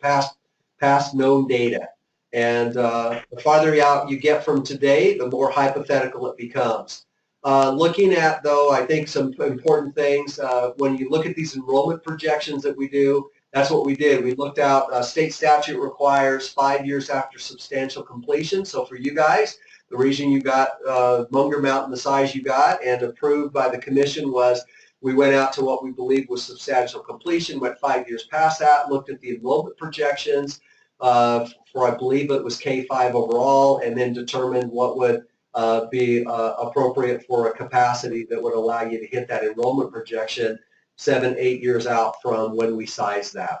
known data. And the farther out you get from today, the more hypothetical it becomes. Looking at, though, I think some important things, when you look at these enrollment projections that we do, that's what we did. We looked out, state statute requires 5 years after substantial completion. So for you guys, the reason you got Munger Mountain the size you got and approved by the commission was we went out to what we believe was substantial completion, went 5 years past that, looked at the enrollment projections for, I believe it was K-5 overall, and then determined what would be appropriate for a capacity that would allow you to hit that enrollment projection 7-8 years out from when we sized that.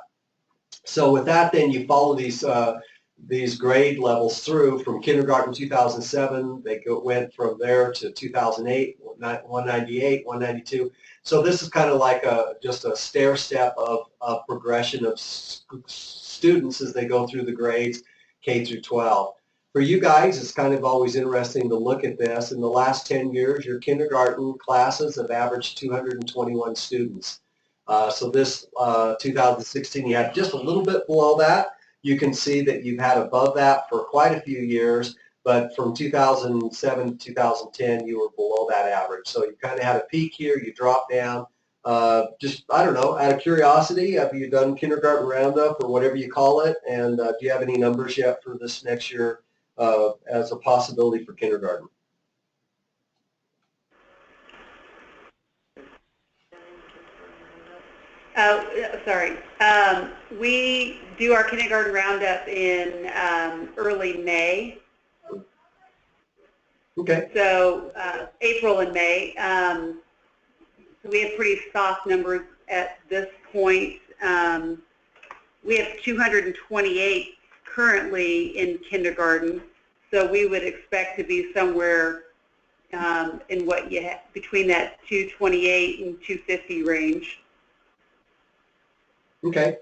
So with that, then you follow these these grade levels through from kindergarten 2007. They went from there to 2008, 198, 192. So this is kind of like just a stair step of progression of students as they go through the grades K through 12. For you guys, it's kind of always interesting to look at this. In the last 10 years, your kindergarten classes have averaged 221 students. So this 2016, you had just a little bit below that. You can see that you've had above that for quite a few years, but from 2007 to 2010, you were below that average. So you kind of had a peak here, you dropped down. Just, I don't know, out of curiosity, have you done kindergarten roundup or whatever you call it? And do you have any numbers yet for this next year as a possibility for kindergarten? Sorry. We do our kindergarten roundup in early May. Okay. So April and May. So we have pretty soft numbers at this point. We have 228 currently in kindergarten. So we would expect to be somewhere in what you have between that 228 and 250 range. Okay.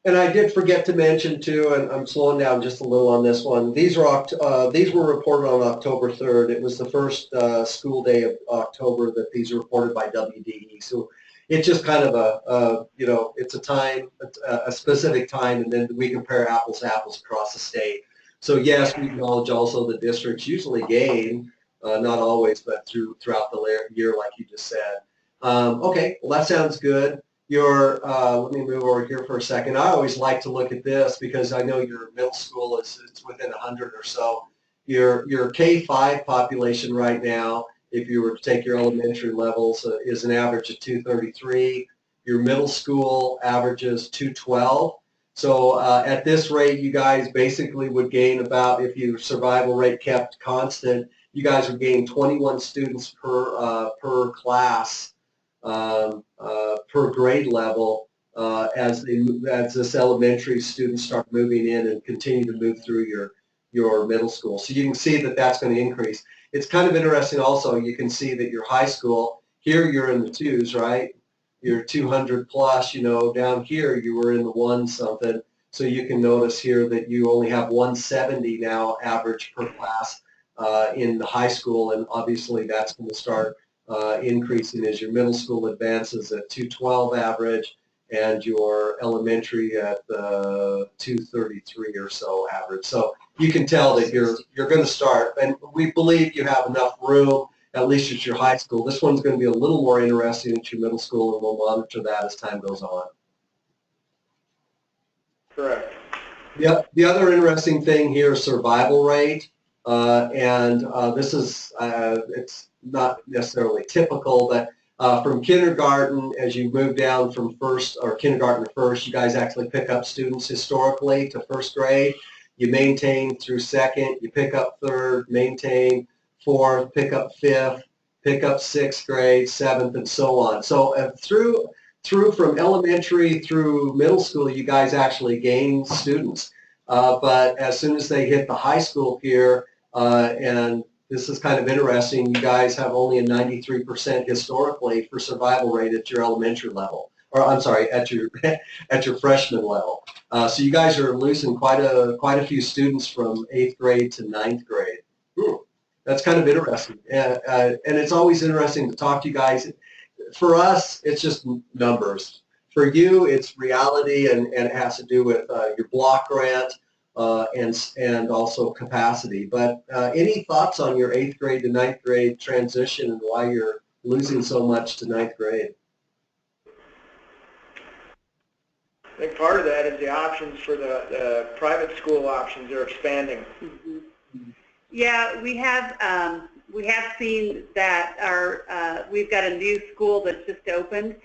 And I did forget to mention too, and I'm slowing down just a little on this one. These were reported on October 3rd. It was the first school day of October that these were reported by WDE. So it's just kind of it's a time, a specific time, and then we compare apples to apples across the state. So yes, we acknowledge also the districts usually gain, not always, but throughout the year, like you just said. Okay, well that sounds good. Let me move over here for a second. I always like to look at this because I know your middle school is within 100 or so. Your K-5 population right now, if you were to take your elementary levels, is an average of 233. Your middle school averages 212. So at this rate, you guys basically would gain about, if your survival rate kept constant, you guys would gain 21 students per class. Per grade level as this elementary students start moving in and continue to move through your middle school. So you can see that that's going to increase. It's kind of interesting also, you can see that your high school, here you're in the twos, right? You're 200 plus, down here you were in the one something. So you can notice here that you only have 170 now average per class in the high school, and obviously that's going to start increasing as your middle school advances at 212 average and your elementary at 233 or so average. So you can tell that you're going to start, and we believe you have enough room, at least at your high school. This one's going to be a little more interesting at your middle school, and we'll monitor that as time goes on. Correct. The other interesting thing here is survival rate, and this is, it's not necessarily typical, but from kindergarten, as you move down from first, or kindergarten to first, you guys actually pick up students historically to first grade. You maintain through second, you pick up third, maintain fourth, pick up fifth, pick up sixth grade, seventh, and so on. So through from elementary through middle school, you guys actually gain students. But as soon as they hit the high school here, and this is kind of interesting, you guys have only a 93% historically for survival rate at your elementary level, or I'm sorry, at your freshman level. So you guys are losing quite a few students from 8th grade to 9th grade. That's kind of interesting, and it's always interesting to talk to you guys. For us, it's just numbers. For you, it's reality, and it has to do with your block grant and also capacity. But any thoughts on your 8th grade to 9th grade transition and why you're losing so much to 9th grade? I think part of that is the options for the private school options are expanding. Mm-hmm. Yeah, we have seen that we've got a new school that's just opened.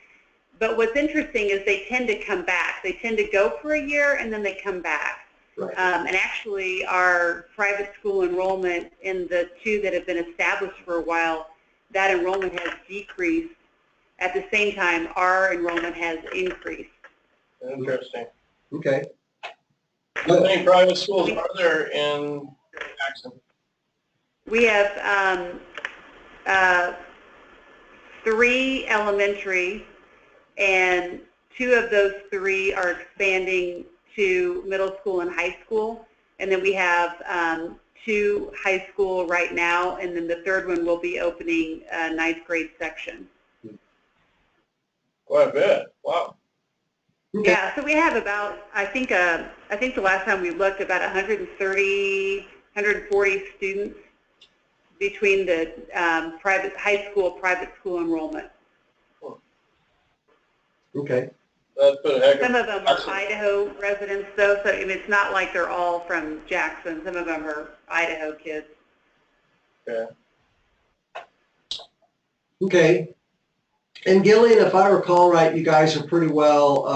But what's interesting is they tend to come back. They tend to go for a year and then they come back. Right. And actually our private school enrollment in the two that have been established for a while, that enrollment has decreased. At the same time, our enrollment has increased. Interesting. Okay. How many private schools are there in Jackson? We have 3 elementary, and 2 of those 3 are expanding to middle school and high school. And then we have 2 high school right now, and then the 3rd one will be opening a 9th grade section. Quite a bit. Wow. Okay. Yeah, so we have about, I think the last time we looked, about 130, 140 students between the high school, private school enrollment. Okay. That's been a heck of Some of them are Idaho residents, though, so it's not like they're all from Jackson. Some of them are Idaho kids. Okay. Okay. And Gillian, if I recall right, you guys are pretty well,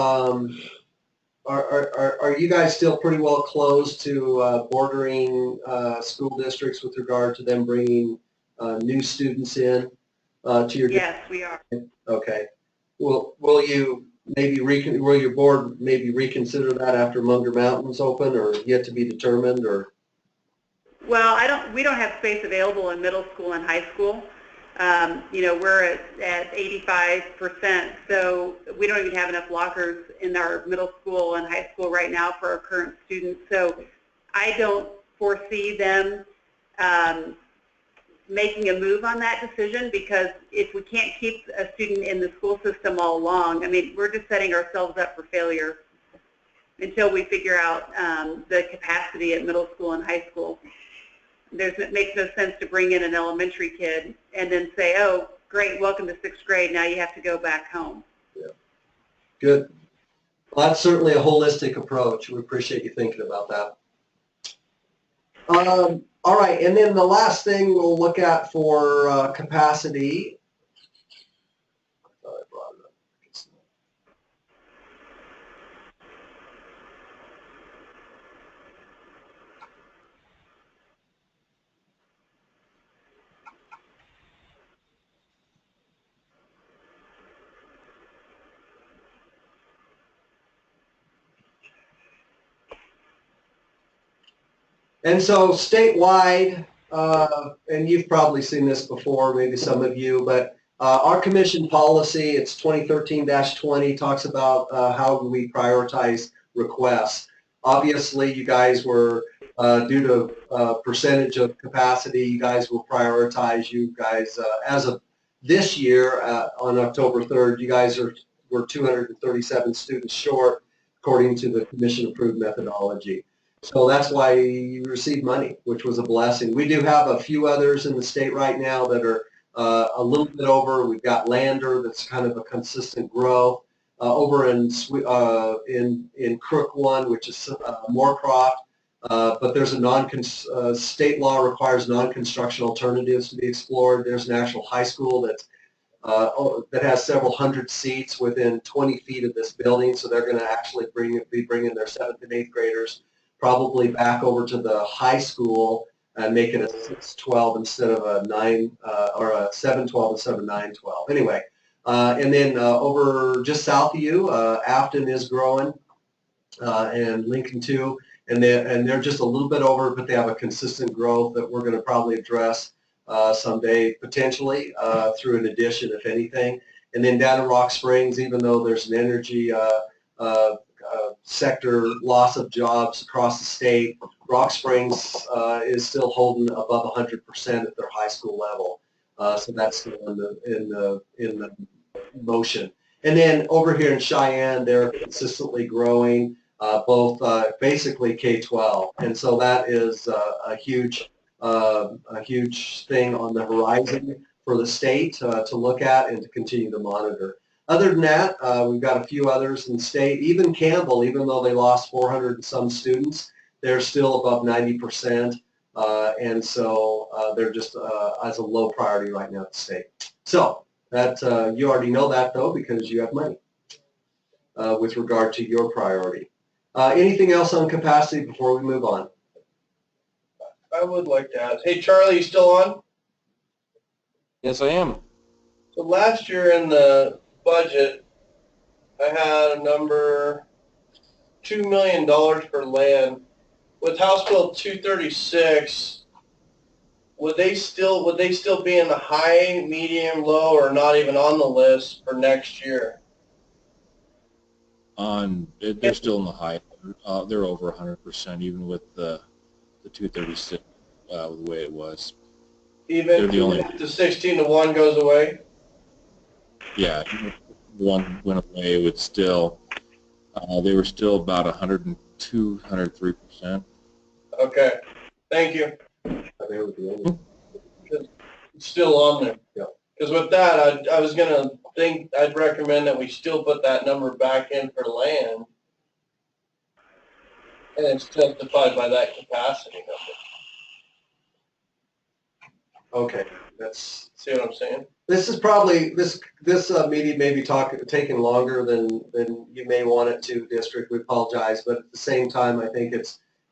are you guys still pretty well closed to bordering school districts with regard to them bringing new students in to your district? Yes, we are. Okay. Will you maybe will your board maybe reconsider that after Munger Mountain's open, or yet to be determined, or? Well, we don't have space available in middle school and high school. You know, we're at 85%, so we don't even have enough lockers in our middle school and high school right now for our current students. So I don't foresee them making a move on that decision, because if we can't keep a student in the school system all along, I mean, we're just setting ourselves up for failure until we figure out the capacity at middle school and high school. It makes no sense to bring in an elementary kid and then say, oh, great, welcome to 6th grade, now you have to go back home. Yeah. Good. Well, that's certainly a holistic approach. We appreciate you thinking about that. All right, and then the last thing we'll look at for capacity. And so statewide, and you've probably seen this before, maybe some of you, but our commission policy, it's 2013-20, talks about how we prioritize requests. Obviously, you guys were, due to percentage of capacity, you guys will prioritize. You guys, as of this year, on October 3rd, you guys were 237 students short, according to the commission-approved methodology. So that's why you received money, which was a blessing. We do have a few others in the state right now that are a little bit over. We've got Lander, that's kind of a consistent growth. Over in Crook One, which is Moorcroft, but there's a state law requires non-construction alternatives to be explored. There's National High School that has several hundred seats within 20 feet of this building, so they're going to actually be bringing their 7th and 8th graders probably back over to the high school and make it a 6-12 instead of a 9 or a 7-12 instead of 9-12. Anyway, and then over just south of you, Afton is growing, and Lincoln too, and they're just a little bit over, but they have a consistent growth that we're going to probably address someday potentially through an addition, if anything. And then down in Rock Springs, even though there's an energy sector loss of jobs across the state, Rock Springs is still holding above 100% at their high school level. So that's still in the motion. And then over here in Cheyenne, they're consistently growing, both basically K-12, and so that is a huge thing on the horizon for the state to look at and to continue to monitor. Other than that, we've got a few others in the state. Even Campbell, even though they lost 400 and some students, they're still above 90%, and so they're just as a low priority right now at the state. So that you already know that, though, because you have money with regard to your priority. Anything else on capacity before we move on? I would like to ask. Hey, Charlie, you still on? Yes, I am. So last year in the budget, I had a number $2 million for land. With House Bill 236, would they still be in the high, medium, low, or not even on the list for next year? They're still in the high. They're over 100%, even with the 236 the way it was. Even if the 16-1 goes away? Yeah, even if one went away, it would still. They were still about 102, 103%. Okay, thank you. It's still on there. Yeah. Because with that, I was going to think, I'd recommend that we still put that number back in for land. And it's justified by that capacity number. Okay, that's. See what I'm saying? This is probably, this meeting may be taking longer than you may want it to, District. We apologize, but at the same time, I think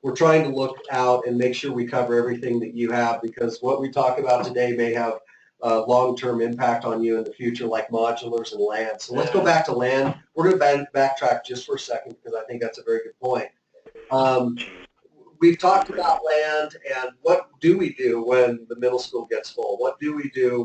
we're trying to look out and make sure we cover everything that you have, because what we talk about today may have a long-term impact on you in the future, like modulars and land. So let's go back to land. We're going to backtrack just for a second, because I think that's a very good point. We've talked about land and what do we do when the middle school gets full? What do we do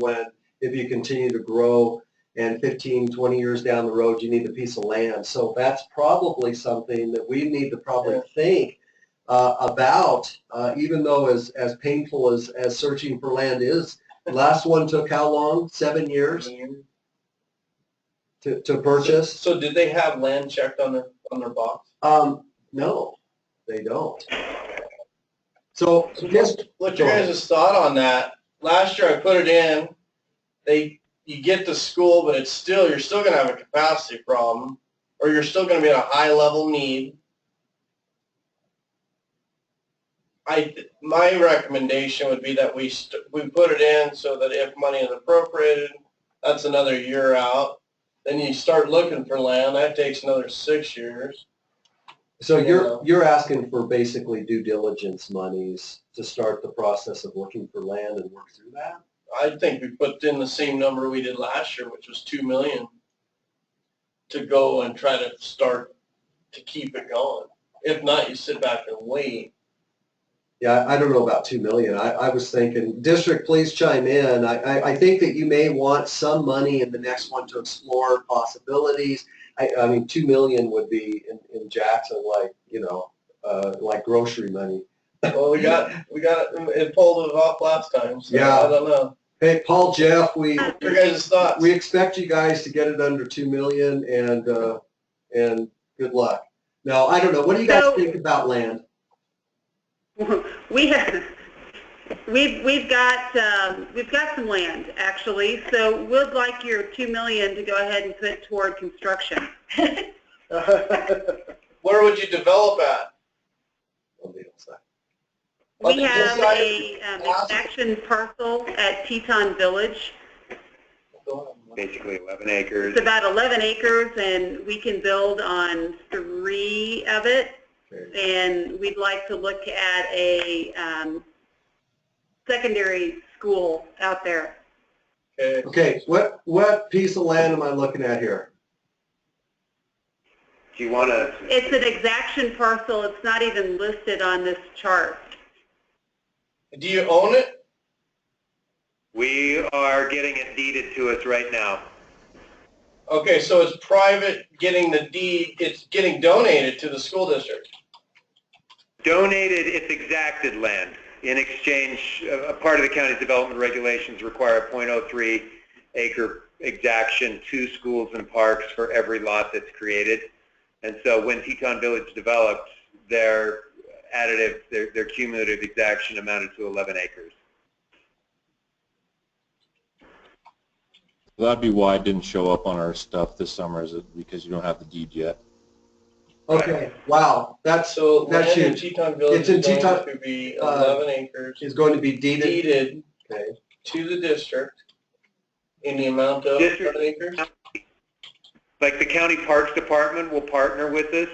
if you continue to grow and 15, 20 years down the road, you need a piece of land? So that's probably something that we need to probably think about, even though as painful as searching for land is. Last one took how long? 7 years to purchase? So did they have land checked on their box? No, they don't. So what's your guys' thought on that? Last year I put it in. You get to school, but you're still going to have a capacity problem, or you're still going to be at a high level need. My recommendation would be that we put it in so that if money is appropriated, that's another year out. Then you start looking for land. That takes another 6 years. So you're asking for basically due diligence monies to start the process of looking for land and work through that? I think we put in the same number we did last year, which was $2 million, to go and try to start to keep it going. If not, you sit back and wait. Yeah, I don't know about 2 million. I was thinking, District, please chime in. I think that you may want some money in the next one to explore possibilities. I mean, 2 million would be in Jackson like grocery money. Well, we got it pulled it off last time. So yeah, I don't know. Hey, Paul, Jeff, your guys' thoughts? We expect you guys to get it under 2 million, and good luck. Now, I don't know. What do you guys think about land? We've got some land actually, so we'd like your $2 million to go ahead and put toward construction. Where would you develop at? We have a extraction parcel at Teton Village. Basically 11 acres. It's about 11 acres, and we can build on 3 of it. And we'd like to look at a secondary school out there. Okay, what piece of land am I looking at here? Do you want to? It's an exaction parcel. It's not even listed on this chart. Do you own it? We are getting it deeded to us right now. Okay, so it's private getting the deed. It's getting donated to the school district. Donated, it's exacted land. In exchange, a part of the county's development regulations require a 0.03 acre exaction to schools and parks for every lot that's created. And so when Teton Village developed, their cumulative exaction amounted to 11 acres. That'd be why it didn't show up on our stuff this summer, is it because you don't have the deed yet? Okay, wow, that's land in huge. Teton Village It's in is going Teton, to be 11 acres. Is going to be deeded to the district in the amount of 11 acres. Like the county parks department will partner with us,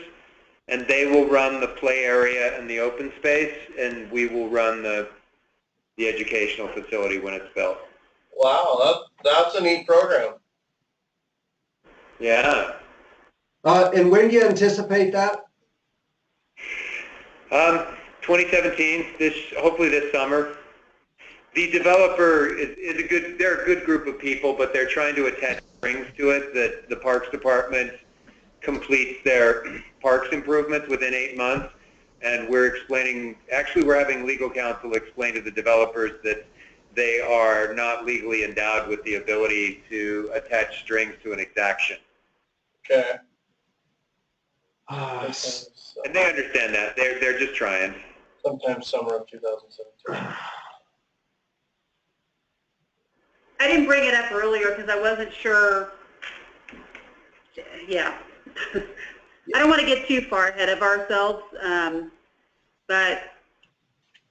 and they will run the play area and the open space, and we will run the educational facility when it's built. Wow, that's a neat program. Yeah. And when do you anticipate that? 2017, hopefully this summer. The developer is they're a good group of people, but they're trying to attach strings to it that the Parks Department completes their parks improvements within 8 months. And we're having legal counsel explain to the developers that they are not legally endowed with the ability to attach strings to an exaction. Okay. And they understand that. They're just trying. Sometime summer of 2017. I didn't bring it up earlier because I wasn't sure. Yeah. I don't want to get too far ahead of ourselves, but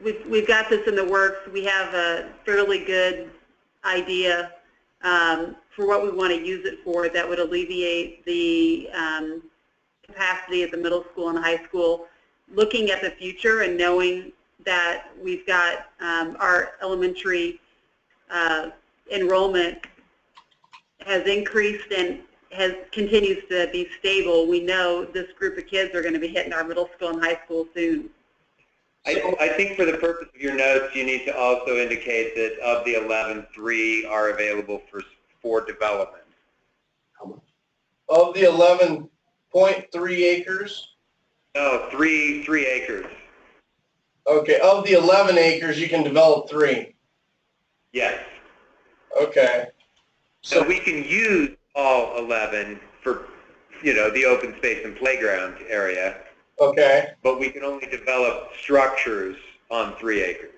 we've got this in the works. We have a fairly good idea for what we want to use it for that would alleviate the capacity at the middle school and high school. Looking at the future and knowing that we've got our elementary enrollment has increased and continues to be stable, we know this group of kids are going to be hitting our middle school and high school soon. I think for the purpose of your notes, you need to also indicate that of the 11, 3 are available for development. How much? Of the 11.3 acres? No, 3 acres. Okay, of the 11 acres, you can develop 3. Yes. Okay. So we can use all 11 for, the open space and playground area. Okay. But we can only develop structures on 3 acres.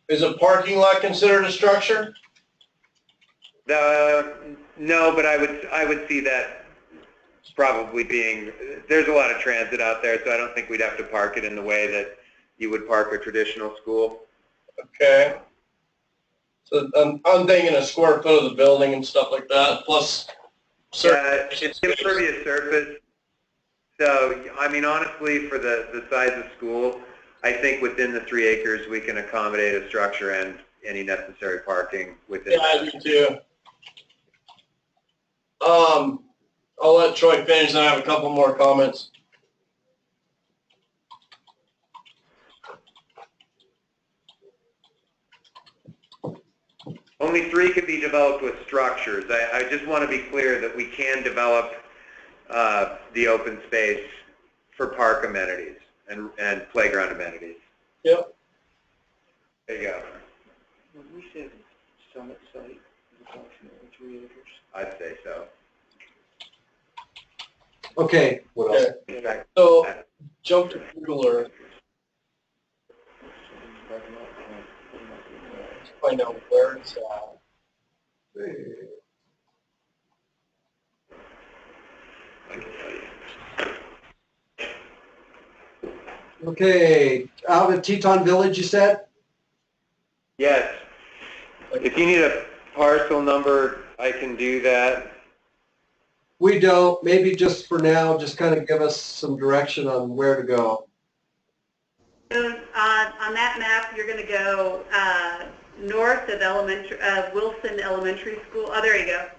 Is a parking lot considered a structure? No, but I would see that probably being, there's a lot of transit out there, so I don't think we'd have to park it in the way that you would park a traditional school. Okay. So I'm thinking a square foot of the building and stuff like that, plus it's impervious surface. So, I mean, honestly, for the size of school, I think within the 3 acres we can accommodate a structure and any necessary parking within. Yeah, I do too. I'll let Troy finish, and I have a couple more comments. Only 3 could be developed with structures. I just want to be clear that we can develop the open space for park amenities and playground amenities. Yep. There you go. We said summit site is approximately 3 acres. I'd say so. Okay, what else? Okay. So, jump to Google Earth. Find out where it's at. I can tell you. Okay, out at Teton Village, you said? Yes. If you need a parcel number, I can do that. We don't. Maybe just for now, just kind of give us some direction on where to go. So, on that map, you're going to go north of Wilson Elementary School. Oh, there you go.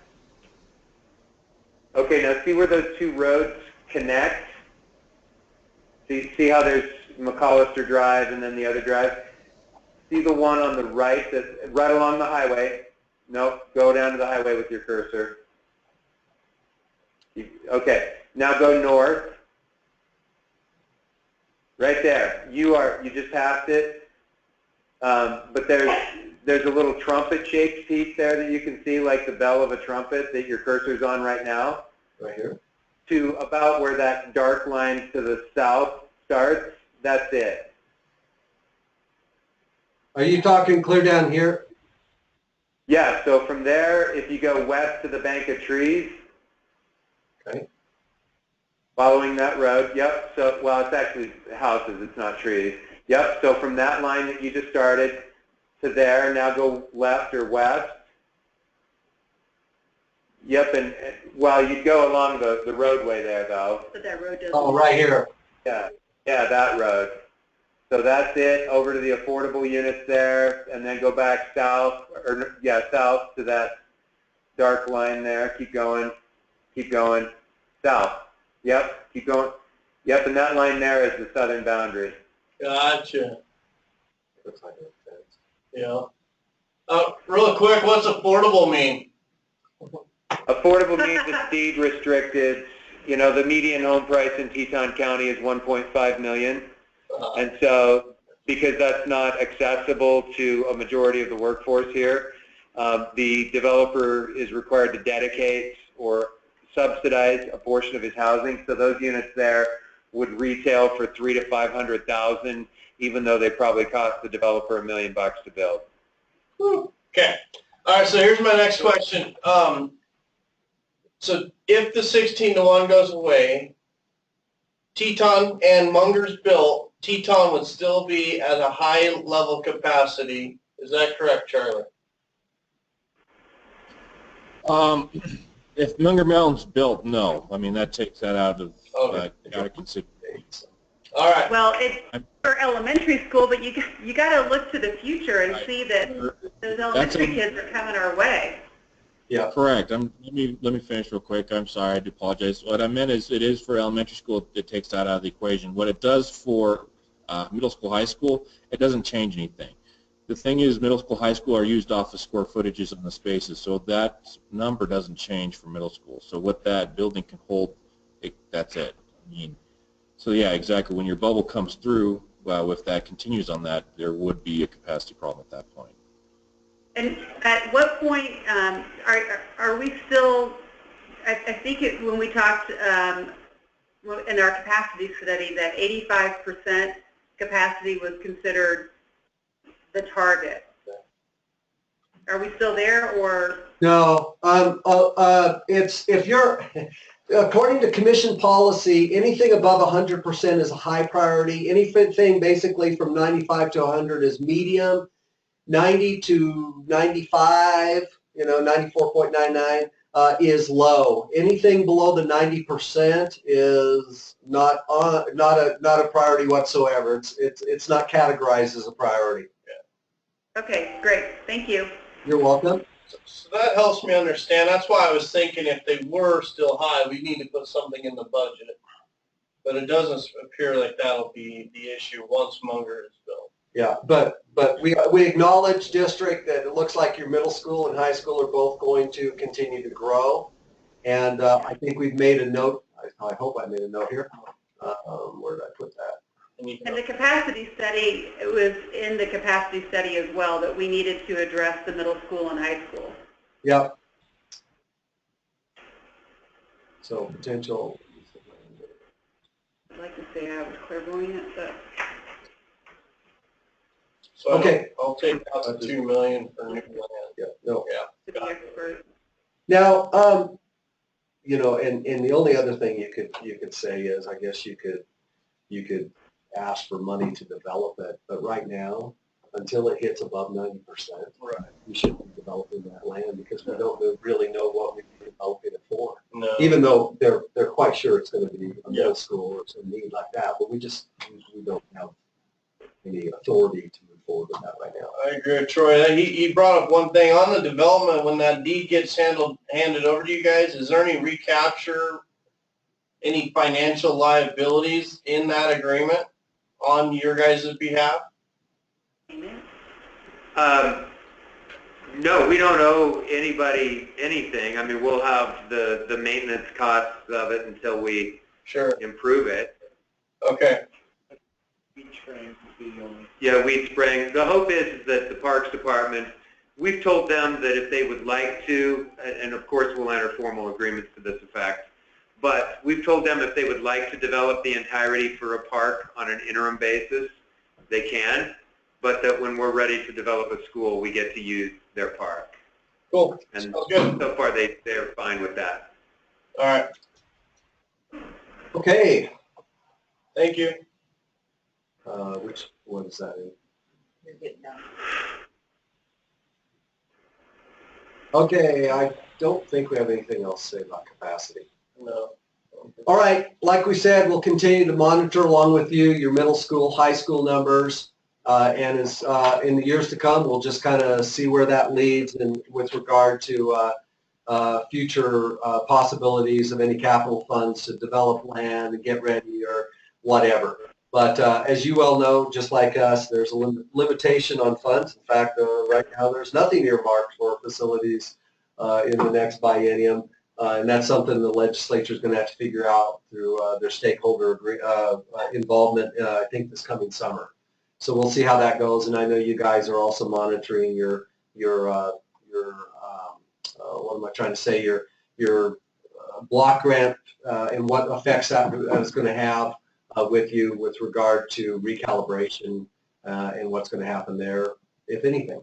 Okay, now see where those 2 roads connect? So you see how there's McAllister Drive and then the other drive? See the one on the right, that's right along the highway? Nope, go down to the highway with your cursor. Okay, now go north. Right there. You just passed it. But there's a little trumpet-shaped piece there that you can see, like the bell of a trumpet that your cursor's on right now. Right here. To about where that dark line to the south starts. That's it. Are you talking clear down here? Yeah, so from there, if you go west to the bank of trees, Okay. following that road, yep, so, well, it's actually houses, it's not trees. Yep, so from that line that you just started to there, now go left or west. Yep, and, well, you'd go along the roadway there, though. But that road doesn't. Oh, right here. Yeah, that road. So that's it, over to the affordable units there, and then go back south, or, yeah, south to that dark line there. Keep going, south. Yep, keep going. Yep, and that line there is the southern boundary. Gotcha. Looks like a fence. Yeah. Real quick, what's affordable mean? Affordable means it's deed restricted. You know, the median home price in Teton County is $1.5 million. And so, because that's not accessible to a majority of the workforce here, the developer is required to dedicate or subsidize a portion of his housing. So those units there would retail for $300,000 to $500,000, even though they probably cost the developer $1 million to build. Okay. All right. So here's my next question. So if the 16-to-1 goes away, Teton and Munger's built, Teton would still be at a high level capacity. Is that correct, Charlie? If Munger Mountain's built, no. I mean, that takes that out of consideration. All right. Well, it's for elementary school, but you got to look to the future and see that those elementary kids are coming our way. Yeah. Correct. Let me finish real quick. I'm sorry. I do apologize. What I meant is it is for elementary school. It takes that out of the equation. What it does for middle school, high school, it doesn't change anything. The thing is, middle school, high school are used off the square footages and the spaces, so that number doesn't change for middle school. So what that building can hold, that's it. I mean, so yeah, exactly. When your bubble comes through, if that continues on that, there would be a capacity problem at that point. And at what point are we still? I think when we talked in our capacity study, that 85% capacity was considered the target. Are we still there, or? No, it's, if you're, according to commission policy, anything above 100% is a high priority. Anything basically from 95 to 100 is medium. 90 to 95, 94.99 is low. Anything below the 90% is not a priority whatsoever. It's not categorized as a priority. Okay, great. Thank you. You're welcome. So that helps me understand. That's why I was thinking if they were still high, we need to put something in the budget. But it doesn't appear like that'll be the issue once Munger is built. Yeah, but we acknowledge, district, that it looks like your middle school and high school are both going to continue to grow. And I think we've made a note. I hope I made a note here. Where did I put that? And the capacity study, it was in the capacity study as well that we needed to address the middle school and high school. Yep. So potential. I'd like to say I was clairvoyant, but. So okay. I'll take out the $2 million for new land. Yeah. No. Yeah. To be expert. Now, and the only other thing you could say is, I guess you could ask for money to develop it, but right now, until it hits above 90%, right, we shouldn't be developing that land because we don't really know what we're developing it for. No. Even though they're quite sure it's going to be a middle school or some need like that, but we don't have any authority to move forward with that right now. I agree with Troy. He brought up one thing on the development. When that deed gets handed over to you guys, is there any recapture, any financial liabilities in that agreement on your guys' behalf? No, we don't owe anybody anything. I mean, we'll have the maintenance costs of it until we improve it. Okay. Weed spraying would be the only. Yeah, weed spraying. The hope is that the Parks Department, we've told them that if they would like to, and of course we'll enter formal agreements to this effect, but we've told them if they would like to develop the entirety for a park on an interim basis, they can, but that when we're ready to develop a school, we get to use their park. Cool. And good. So far they're fine with that. All right. Okay. Thank you. Which one is that in? You're getting done. Okay, I don't think we have anything else to say about capacity. No. All right, like we said, we'll continue to monitor along with you your middle school, high school numbers, and as in the years to come, we'll just kind of see where that leads and with regard to future possibilities of any capital funds to develop land and get ready or whatever. But as you well know, just like us, there's a limitation on funds. In fact, right now there's nothing earmarked for facilities in the next biennium. And that's something the legislature is going to have to figure out through their stakeholder involvement, I think, this coming summer. So we'll see how that goes. And I know you guys are also monitoring your what am I trying to say, your block grant and what effects that is going to have with you with regard to recalibration and what's going to happen there, if anything.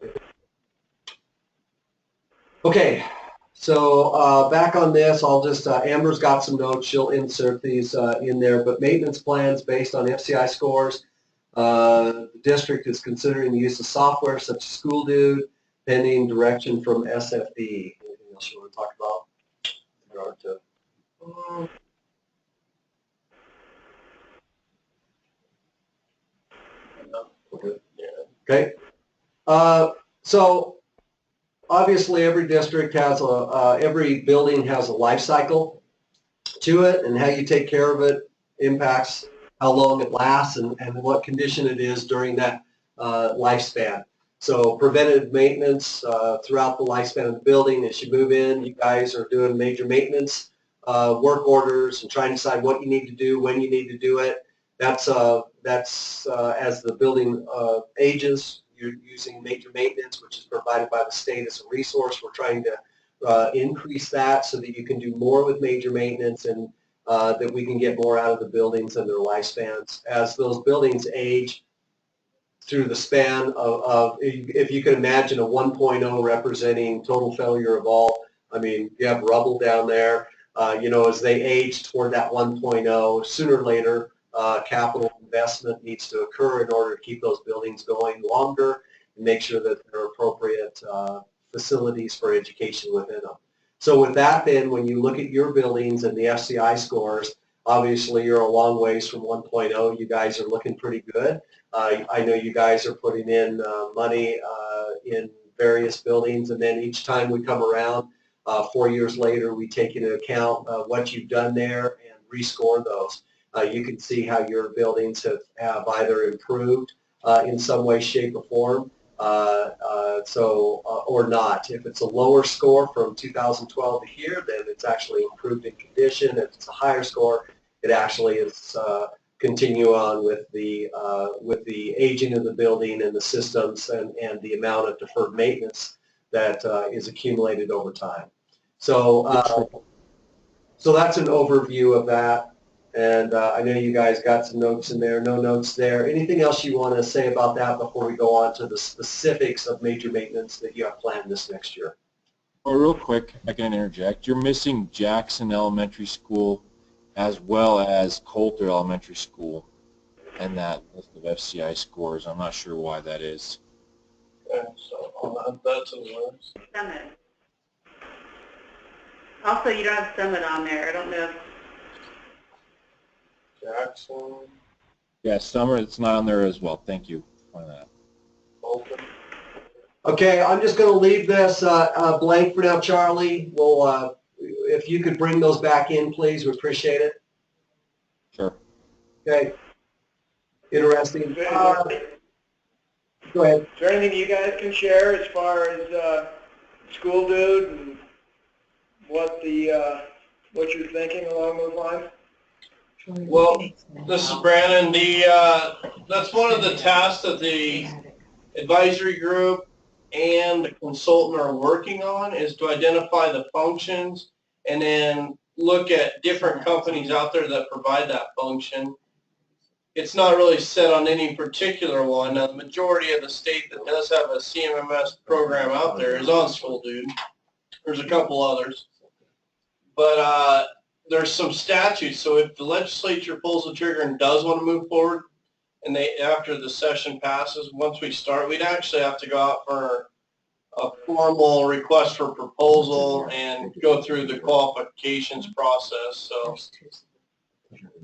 Okay, so back on this, I'll just, Amber's got some notes. She'll insert these in there, but maintenance plans based on FCI scores. The district is considering the use of software such as School Dude, pending direction from SFD. Anything else you want to talk about with regard to? Okay. So obviously every district has every building has a life cycle to it, and how you take care of it impacts how long it lasts and what condition it is during that lifespan. So preventative maintenance throughout the lifespan of the building. As you move in, you guys are doing major maintenance work orders and trying to decide what you need to do, when you need to do it. That's as the building ages, you're using major maintenance, which is provided by the state as a resource. We're trying to increase that so that you can do more with major maintenance and that we can get more out of the buildings and their lifespans. As those buildings age through the span of if you can imagine a 1.0 representing total failure of all, I mean, you have rubble down there. You know, as they age toward that 1.0, sooner or later, capital investment needs to occur in order to keep those buildings going longer and make sure that there are appropriate facilities for education within them. So with that, then, when you look at your buildings and the FCI scores, obviously you're a long ways from 1.0. You guys are looking pretty good. I know you guys are putting in money in various buildings, and then each time we come around, 4 years later, we take into account what you've done there and rescore those. You can see how your buildings have either improved in some way, shape, or form, or not. If it's a lower score from 2012 to here, then it's actually improved in condition. If it's a higher score, it actually is continue on with the aging of the building and the systems and the amount of deferred maintenance that is accumulated over time. So, so that's an overview of that. And I know you guys got some notes in there, no notes there. Anything else you want to say about that before we go on to the specifics of major maintenance that you have planned this next year? Oh, real quick, I can interject. You're missing Jackson Elementary School as well as Coulter Elementary School and that list of FCI scores. I'm not sure why that is. Okay, so that's a worse. Summit. Also, you don't have Summit on there. I don't know if Jackson. Yeah, Summer, it's not on there as well. Thank you for that. Open. Okay, I'm just going to leave this blank for now, Charlie. We'll, if you could bring those back in, please, we appreciate it. Sure. Okay. Interesting. Go ahead. Is there anything you guys can share as far as School Dude and what you're thinking along those lines? Well, this is Brandon. That's one of the tasks that the advisory group and the consultant are working on, is to identify the functions and then look at different companies out there that provide that function. It's not really set on any particular one. Now, the majority of the state that does have a CMMS program out there is on School Dude. There's a couple others. But there's some statutes, so if the legislature pulls the trigger and does want to move forward, and after the session passes, once we start, we'd actually have to go out for a formal request for proposal and go through the qualifications process. So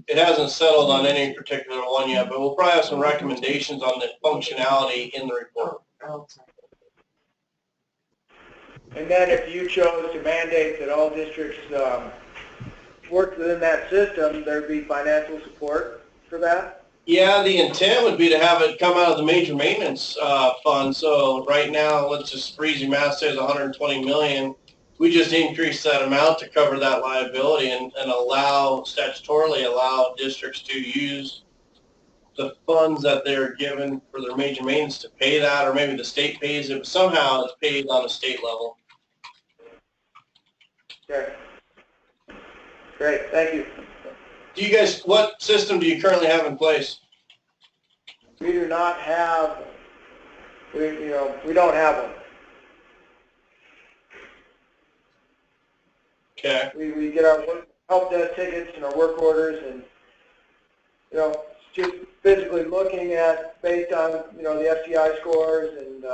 it hasn't settled on any particular one yet, but we'll probably have some recommendations on the functionality in the report. And then if you chose to mandate that all districts work within that system, there'd be financial support for that? Yeah, the intent would be to have it come out of the major maintenance fund. So right now, let's just for easy math say it's 120 million. We just increase that amount to cover that liability and statutorily allow districts to use the funds that they're given for their major maintenance to pay that, or maybe the state pays it, but somehow it's paid on a state level. Okay. Great, thank you. Do you guys, what system do you currently have in place? We do not have, we don't have one. Okay. We get our help desk tickets and our work orders, and just physically looking at based on the FCI scores, and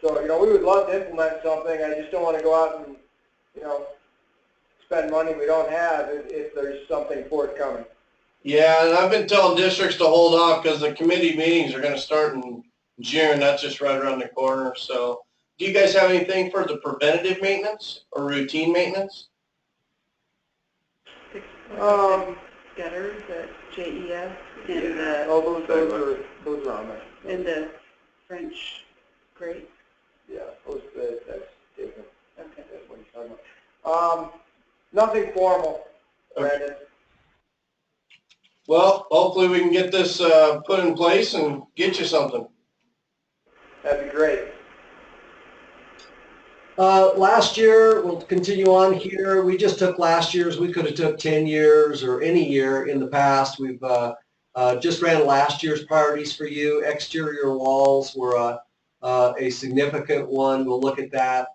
so we would love to implement something. I just don't want to go out and spend money we don't have if there's something forthcoming. Yeah, and I've been telling districts to hold off because the committee meetings are going to start in June. That's just right around the corner. So do you guys have anything for the preventative maintenance or routine maintenance? Gutters at JEF and those are on there. and the French grate. Yeah, that's different. Okay. That's what you're talking about. Nothing formal, Brandon. Well, hopefully we can get this put in place and get you something. That'd be great. Last year, we'll continue on here. We just took last year's. We could have took 10 years or any year in the past. We've just ran last year's priorities for you. Exterior walls were a significant one. We'll look at that.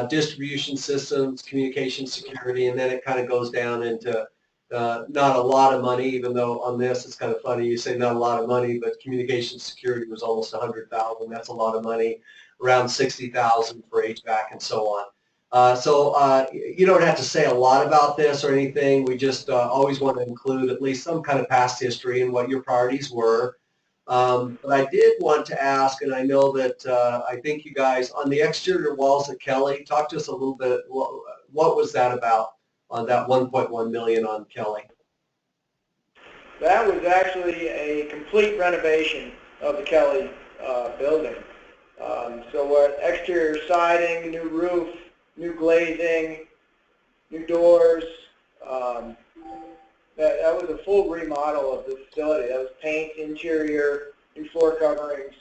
Distribution systems, communication security, and then it kind of goes down into not a lot of money, even though on this it's kind of funny. You say not a lot of money, but communication security was almost 100,000. That's a lot of money. Around 60,000 for HVAC and so on. So you don't have to say a lot about this or anything. We just always want to include at least some kind of past history and what your priorities were. But I did want to ask, and I know that I think you guys, on the exterior walls at Kelly, talk to us a little bit, what was that about on that 1.1 million on Kelly? That was actually a complete renovation of the Kelly building. So what exterior siding, new roof, new glazing, new doors. That was a full remodel of the facility. That was paint, interior, new floor coverings.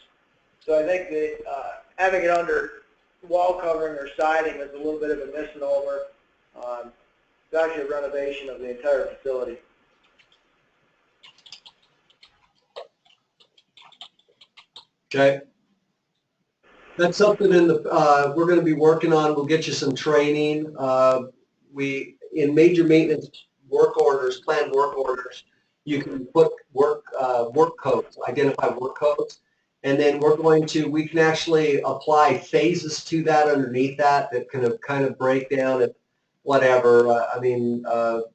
So I think that having it under wall covering or siding is a little bit of a misnomer. It's actually a renovation of the entire facility. Okay. That's something in the we're going to be working on. We'll get you some training. In major maintenance work orders, planned work orders, you can put work codes, identify work codes, and then we can actually apply phases to that underneath that can kind of break down if whatever. Under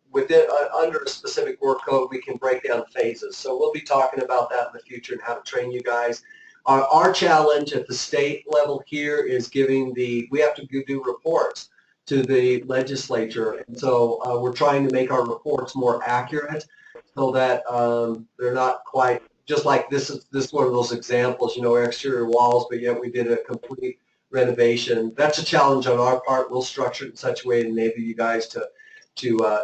a specific work code, we can break down phases. So we'll be talking about that in the future and how to train you guys. Our challenge at the state level here is we have to do reports to the legislature. And so we're trying to make our reports more accurate so that they're not quite, just like this is one of those examples, exterior walls, but yet we did a complete renovation. That's a challenge on our part. We'll structure it in such a way to enable you guys to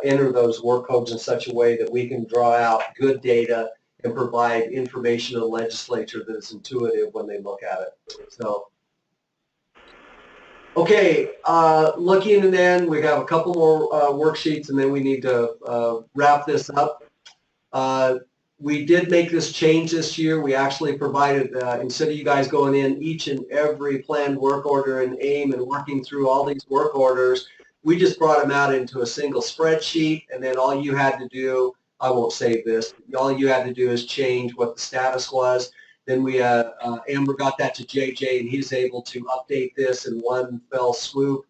enter those work codes in such a way that we can draw out good data and provide information to the legislature that is intuitive when they look at it. So, okay, looking, and then we have a couple more worksheets, and then we need to wrap this up. We did make this change this year. We actually provided, instead of you guys going in each and every planned work order and AIM and working through all these work orders, we just brought them out into a single spreadsheet, and then all you had to do, I won't save this, all you had to do is change what the status was. Then we, Amber got that to JJ, and he's able to update this in one fell swoop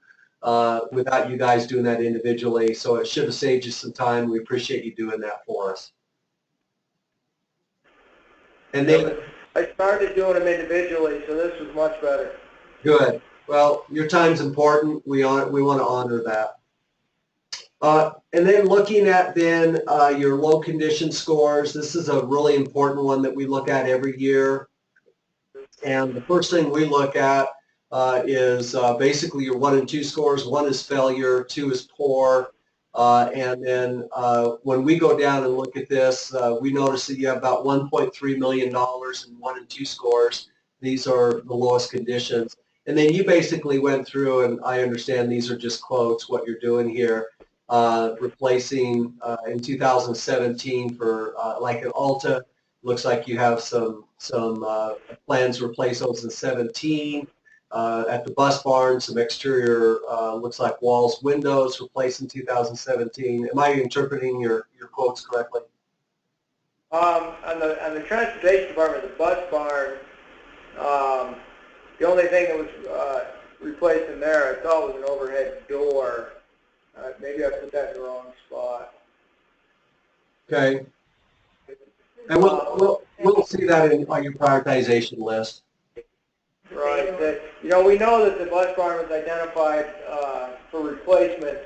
without you guys doing that individually. So it should have saved you some time. We appreciate you doing that for us. And then I started doing them individually, so this was much better. Good. Well, your time's important. We want to honor that. And then looking at then your low condition scores, this is a really important one that we look at every year. And the first thing we look at is basically your 1 and 2 scores. 1 is failure, 2 is poor. And then when we go down and look at this, we notice that you have about $1.3 million in 1 and 2 scores. These are the lowest conditions. And then you basically went through, and I understand these are just quotes, what you're doing here, replacing in 2017 for like an Alta. Looks like you have some plans to replace those in 17. At the bus barn, some exterior, looks like walls, windows replaced in 2017. Am I interpreting your quotes correctly? On the transportation department, the bus barn, the only thing that was replaced in there, I thought was an overhead door. Maybe I put that in the wrong spot. Okay. And we'll see that on your prioritization list. Right. You know, we know that the bus barn was identified for replacement,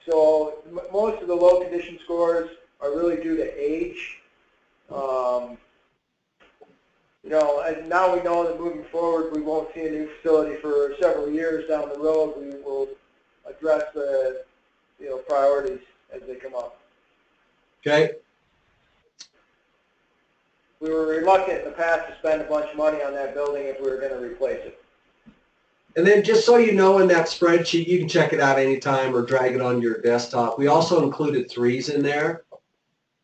so most of the low condition scores are really due to age. You know, and now we know that moving forward, we won't see a new facility for several years down the road. We will address the, you know, priorities as they come up. Okay. We were reluctant in the past to spend a bunch of money on that building if we were going to replace it. And then just so you know, in that spreadsheet, you can check it out anytime or drag it on your desktop. We also included 3s in there.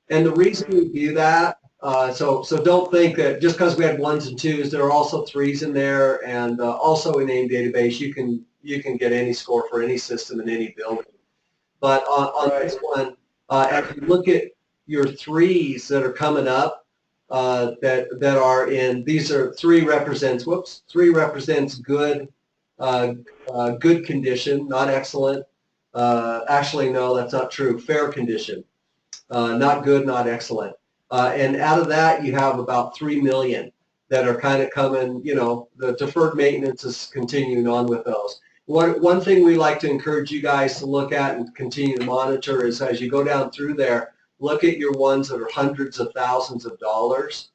And the reason we do that, so don't think that just because we had 1s and 2s, there are also 3s in there, and also in AIM database, you can get any score for any system in any building. But on this one, as you look at your 3s that are coming up, that are in, these are 3 represents good, good condition, not excellent. Actually, no, that's not true. Fair condition, not good, not excellent. And out of that, you have about 3 million that are kind of coming, you know, the deferred maintenance is continuing on with those. One thing we like to encourage you guys to look at and continue to monitor is as you go down through there, look at your ones that are hundreds of thousands of dollars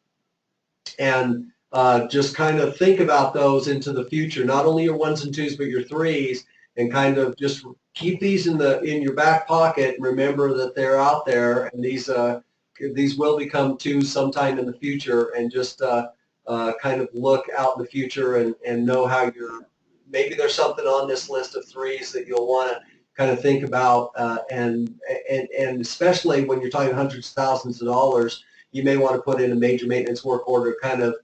and just kind of think about those into the future, not only your 1s and 2s, but your 3s, and kind of just keep these in your back pocket and remember that they're out there, and these will become 2s sometime in the future, and just kind of look out in the future and know how maybe there's something on this list of 3s that you'll want to kind of think about, and especially when you're talking hundreds of thousands of dollars, you may want to put in a major maintenance work order, kind of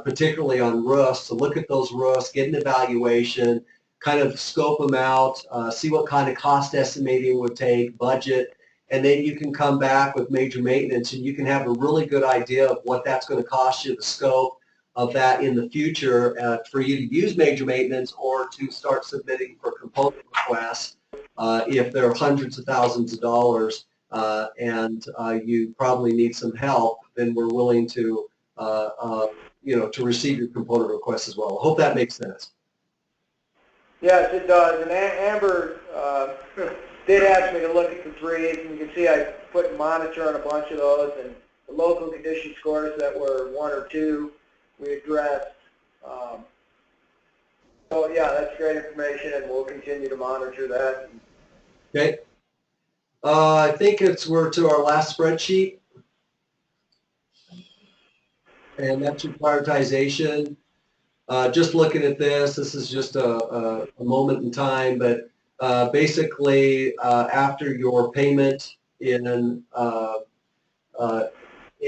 particularly on roofs. So look at those roofs, get an evaluation, kind of scope them out, see what kind of cost estimating would take, budget, and then you can come back with major maintenance, and you can have a really good idea of what that's going to cost you, the scope of that in the future for you to use major maintenance or to start submitting for component requests if they're hundreds of thousands of dollars and you probably need some help, then we're willing to, you know, to receive your component requests as well. I hope that makes sense. Yes, it does. And Amber did ask me to look at the 3s, and you can see I put monitor on a bunch of those, and the local condition scores that were 1 or 2 we addressed. So yeah, that's great information, and we'll continue to monitor that. Okay. I think we're to our last spreadsheet, and that's your prioritization. Just looking at this is just a moment in time, but basically after your payment in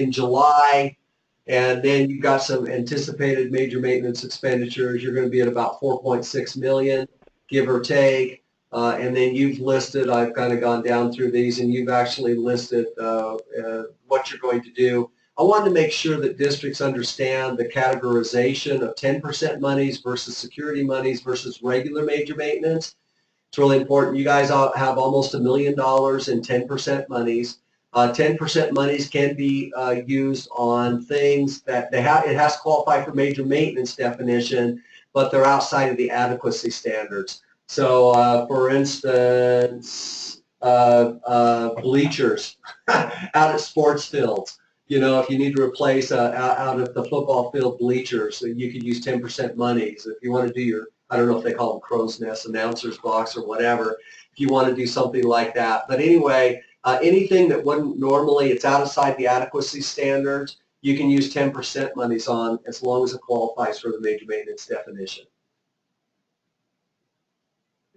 July, and then you've got some anticipated major maintenance expenditures, you're going to be at about 4.6 million, give or take. And then you've listed, I've kind of gone down through these, and you've actually listed what you're going to do. I wanted to make sure that districts understand the categorization of 10% monies versus security monies versus regular major maintenance. It's really important. You guys have almost $1 million in 10% monies. 10% monies can be used on things that it has to qualify for major maintenance definition, but they're outside of the adequacy standards. So, for instance, bleachers out at sports fields. You know, if you need to replace out at the football field bleachers, you could use 10% monies. If you want to do your, I don't know if they call them crow's nest, announcer's box or whatever, if you want to do something like that. But anyway, anything that wouldn't normally, it's outside the adequacy standards, you can use 10% monies on as long as it qualifies for the major maintenance definition.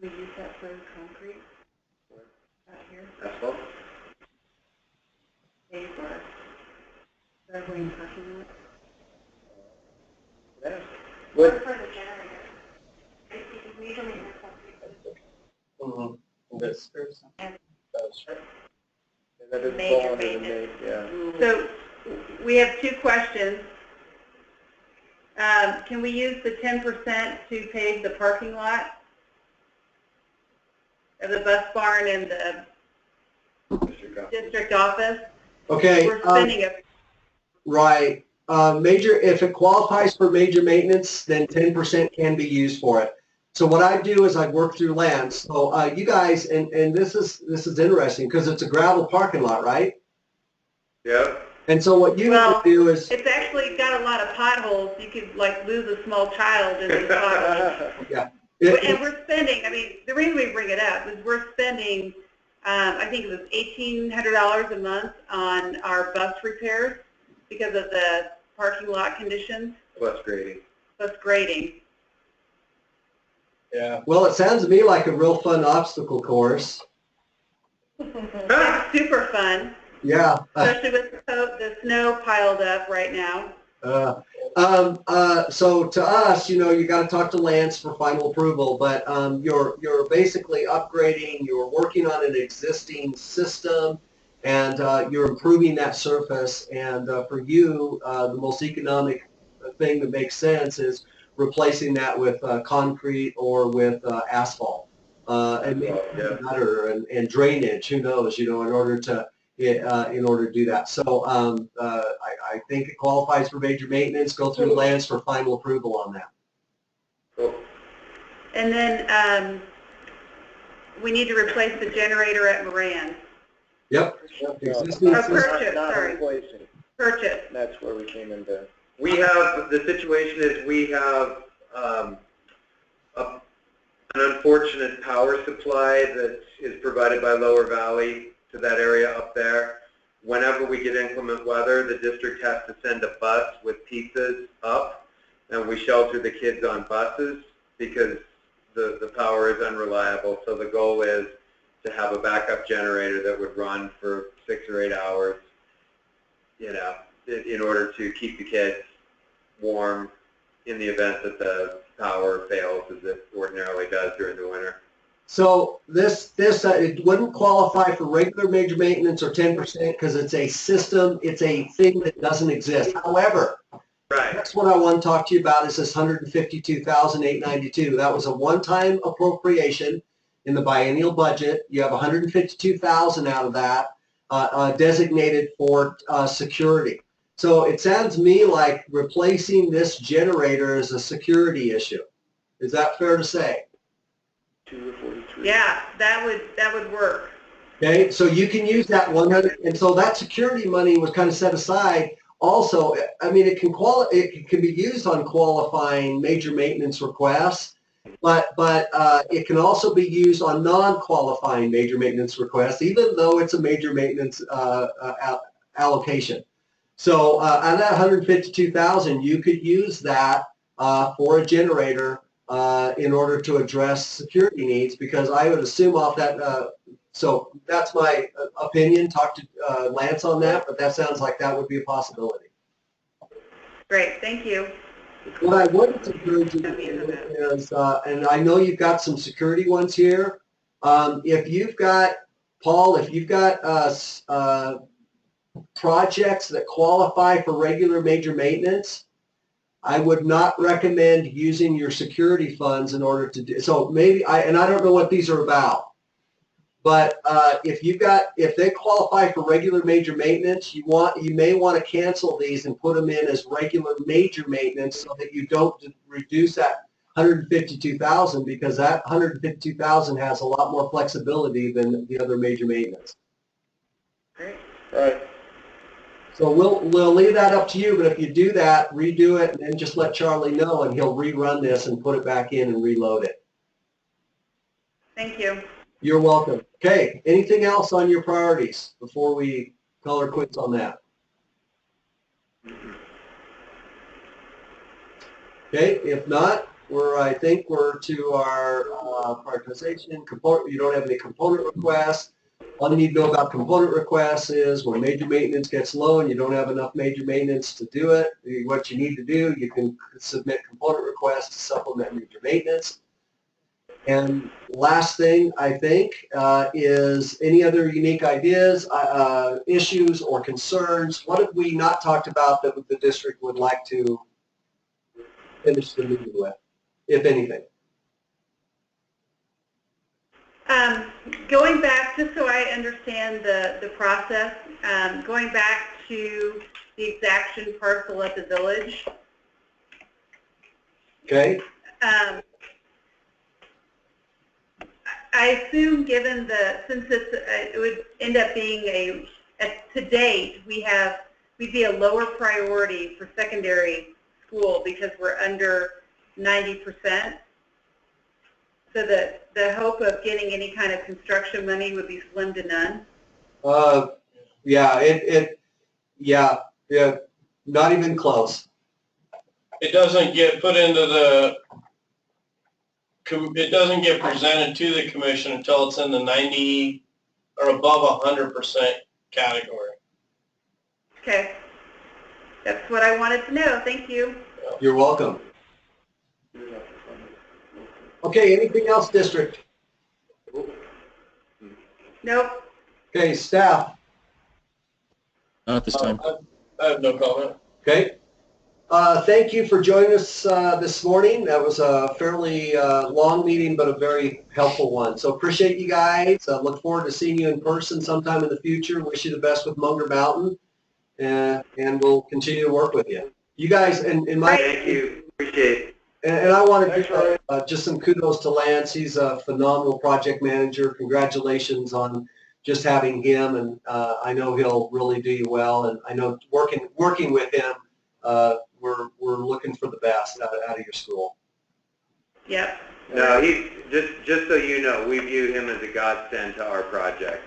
We use that for concrete? Out here? Asphalt? Pay for driveway and parking lot? Yeah. Or What? for the generator. Because we usually have something. That's That is Major fall under the maintenance. yeah. So we have two questions. Can we use the 10% to pave the parking lot of the bus barn and the district office? Okay. We're spending a Right. If it qualifies for major maintenance, then 10% can be used for it. So what I do is I work through land. So you guys, and this is interesting because it's a gravel parking lot, right? Yeah. And so what you need to do is, it's actually got a lot of potholes. You could like lose a small child in these potholes. yeah. And we're spending, I mean, the reason we bring it up is we're spending, I think it was $1,800 a month on our bus repairs because of the parking lot conditions. Plus grading. Plus grading. Yeah. Well, it sounds to me like a real fun obstacle course. It's super fun, Yeah. especially with the snow piled up right now. So to us, you know, you got to talk to Lance for final approval, but you're basically upgrading, you're working on an existing system, and you're improving that surface. And for you, the most economic thing that makes sense is replacing that with concrete or with asphalt, and maybe gutter and drainage. Who knows? You know, in order to do that. So I think it qualifies for major maintenance. Go through Lance for final approval on that. Cool. And then we need to replace the generator at Moran. Yep. Existing purchase, sorry. Replacing. Purchase. That's where we came into. We have, the situation is we have an unfortunate power supply that is provided by Lower Valley to that area up there. Whenever we get inclement weather, the district has to send a bus with pizzas up, and we shelter the kids on buses because the power is unreliable. So the goal is to have a backup generator that would run for 6 or 8 hours, you know, in order to keep the kids warm in the event that the power fails as it ordinarily does during the winter. So this it wouldn't qualify for regular major maintenance or 10% because it's a system, it's a thing that doesn't exist. However, that's what I want to talk to you about is this $152,892. That was a one-time appropriation in the biennial budget. You have $152,000 out of that designated for security. So it sounds to me like replacing this generator is a security issue. Is that fair to say? Yeah, that would work. Okay, so you can use that 100, and so that security money was kind of set aside. Also, I mean, it can be used on qualifying major maintenance requests, but it can also be used on non-qualifying major maintenance requests, even though it's a major maintenance allocation. So out of that 152,000, you could use that for a generator in order to address security needs, because I would assume off that, so that's my opinion, talk to Lance on that, but that sounds like that would be a possibility. Great, thank you. What I would encourage you to do is, and I know you've got some security ones here, if you've got, Paul, if you've got projects that qualify for regular major maintenance, I would not recommend using your security funds in order to do, so maybe, I don't know what these are about, but if they qualify for regular major maintenance, you may want to cancel these and put them in as regular major maintenance so that you don't reduce that $152,000 because that $152,000 has a lot more flexibility than the other major maintenance. Great. Right. So we'll leave that up to you, but if you do that, redo it, and then just let Charlie know, and he'll rerun this and put it back in and reload it. Thank you. You're welcome. Okay, anything else on your priorities before we call her quits on that? Okay, if not, I think we're to our prioritization. You don't have any component requests. All you need to know about component requests is when major maintenance gets low and you don't have enough major maintenance to do it, what you need to do, you can submit component requests to supplement major maintenance. And last thing, I think, is any other unique ideas, issues, or concerns? What have we not talked about that the district would like to finish the meeting with, if anything? Going back, just so I understand the process, going back to the exaction parcel at the village. Okay. I assume given since it would end up being to date, we'd be a lower priority for secondary school because we're under 90%. So the hope of getting any kind of construction money would be slim to none. Yeah, not even close. It doesn't get put into it doesn't get presented to the commission until it's in the 90 or above 100% category. Okay. That's what I wanted to know. Thank you. You're welcome. Okay, anything else, district? Nope. Okay, staff. Not at this time. I have no comment. Okay. Thank you for joining us this morning. That was a fairly long meeting, but a very helpful one. So appreciate you guys. Look forward to seeing you in person sometime in the future. Wish you the best with Munger Mountain, and we'll continue to work with you. You guys, Thank you. Appreciate it. And I want to give just some kudos to Lance. He's a phenomenal project manager. Congratulations on just having him, and I know he'll really do you well. And I know working with him, we're looking for the best out of your school. Yep. No, he's just so you know, we view him as a godsend to our project.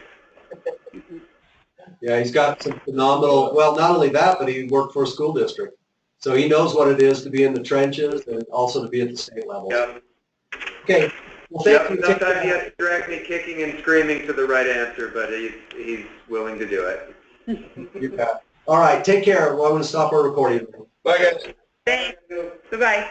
Yeah, he's got some phenomenal. Well, not only that, but he worked for a school district. So he knows what it is to be in the trenches and also to be at the state level. Yep. Okay. Well, thank you. Sometimes he has to drag me kicking and screaming to the right answer, but he's willing to do it. You bet. All right. Take care. Well, I'm going to stop our recording. Bye, guys. Thanks. Bye-bye.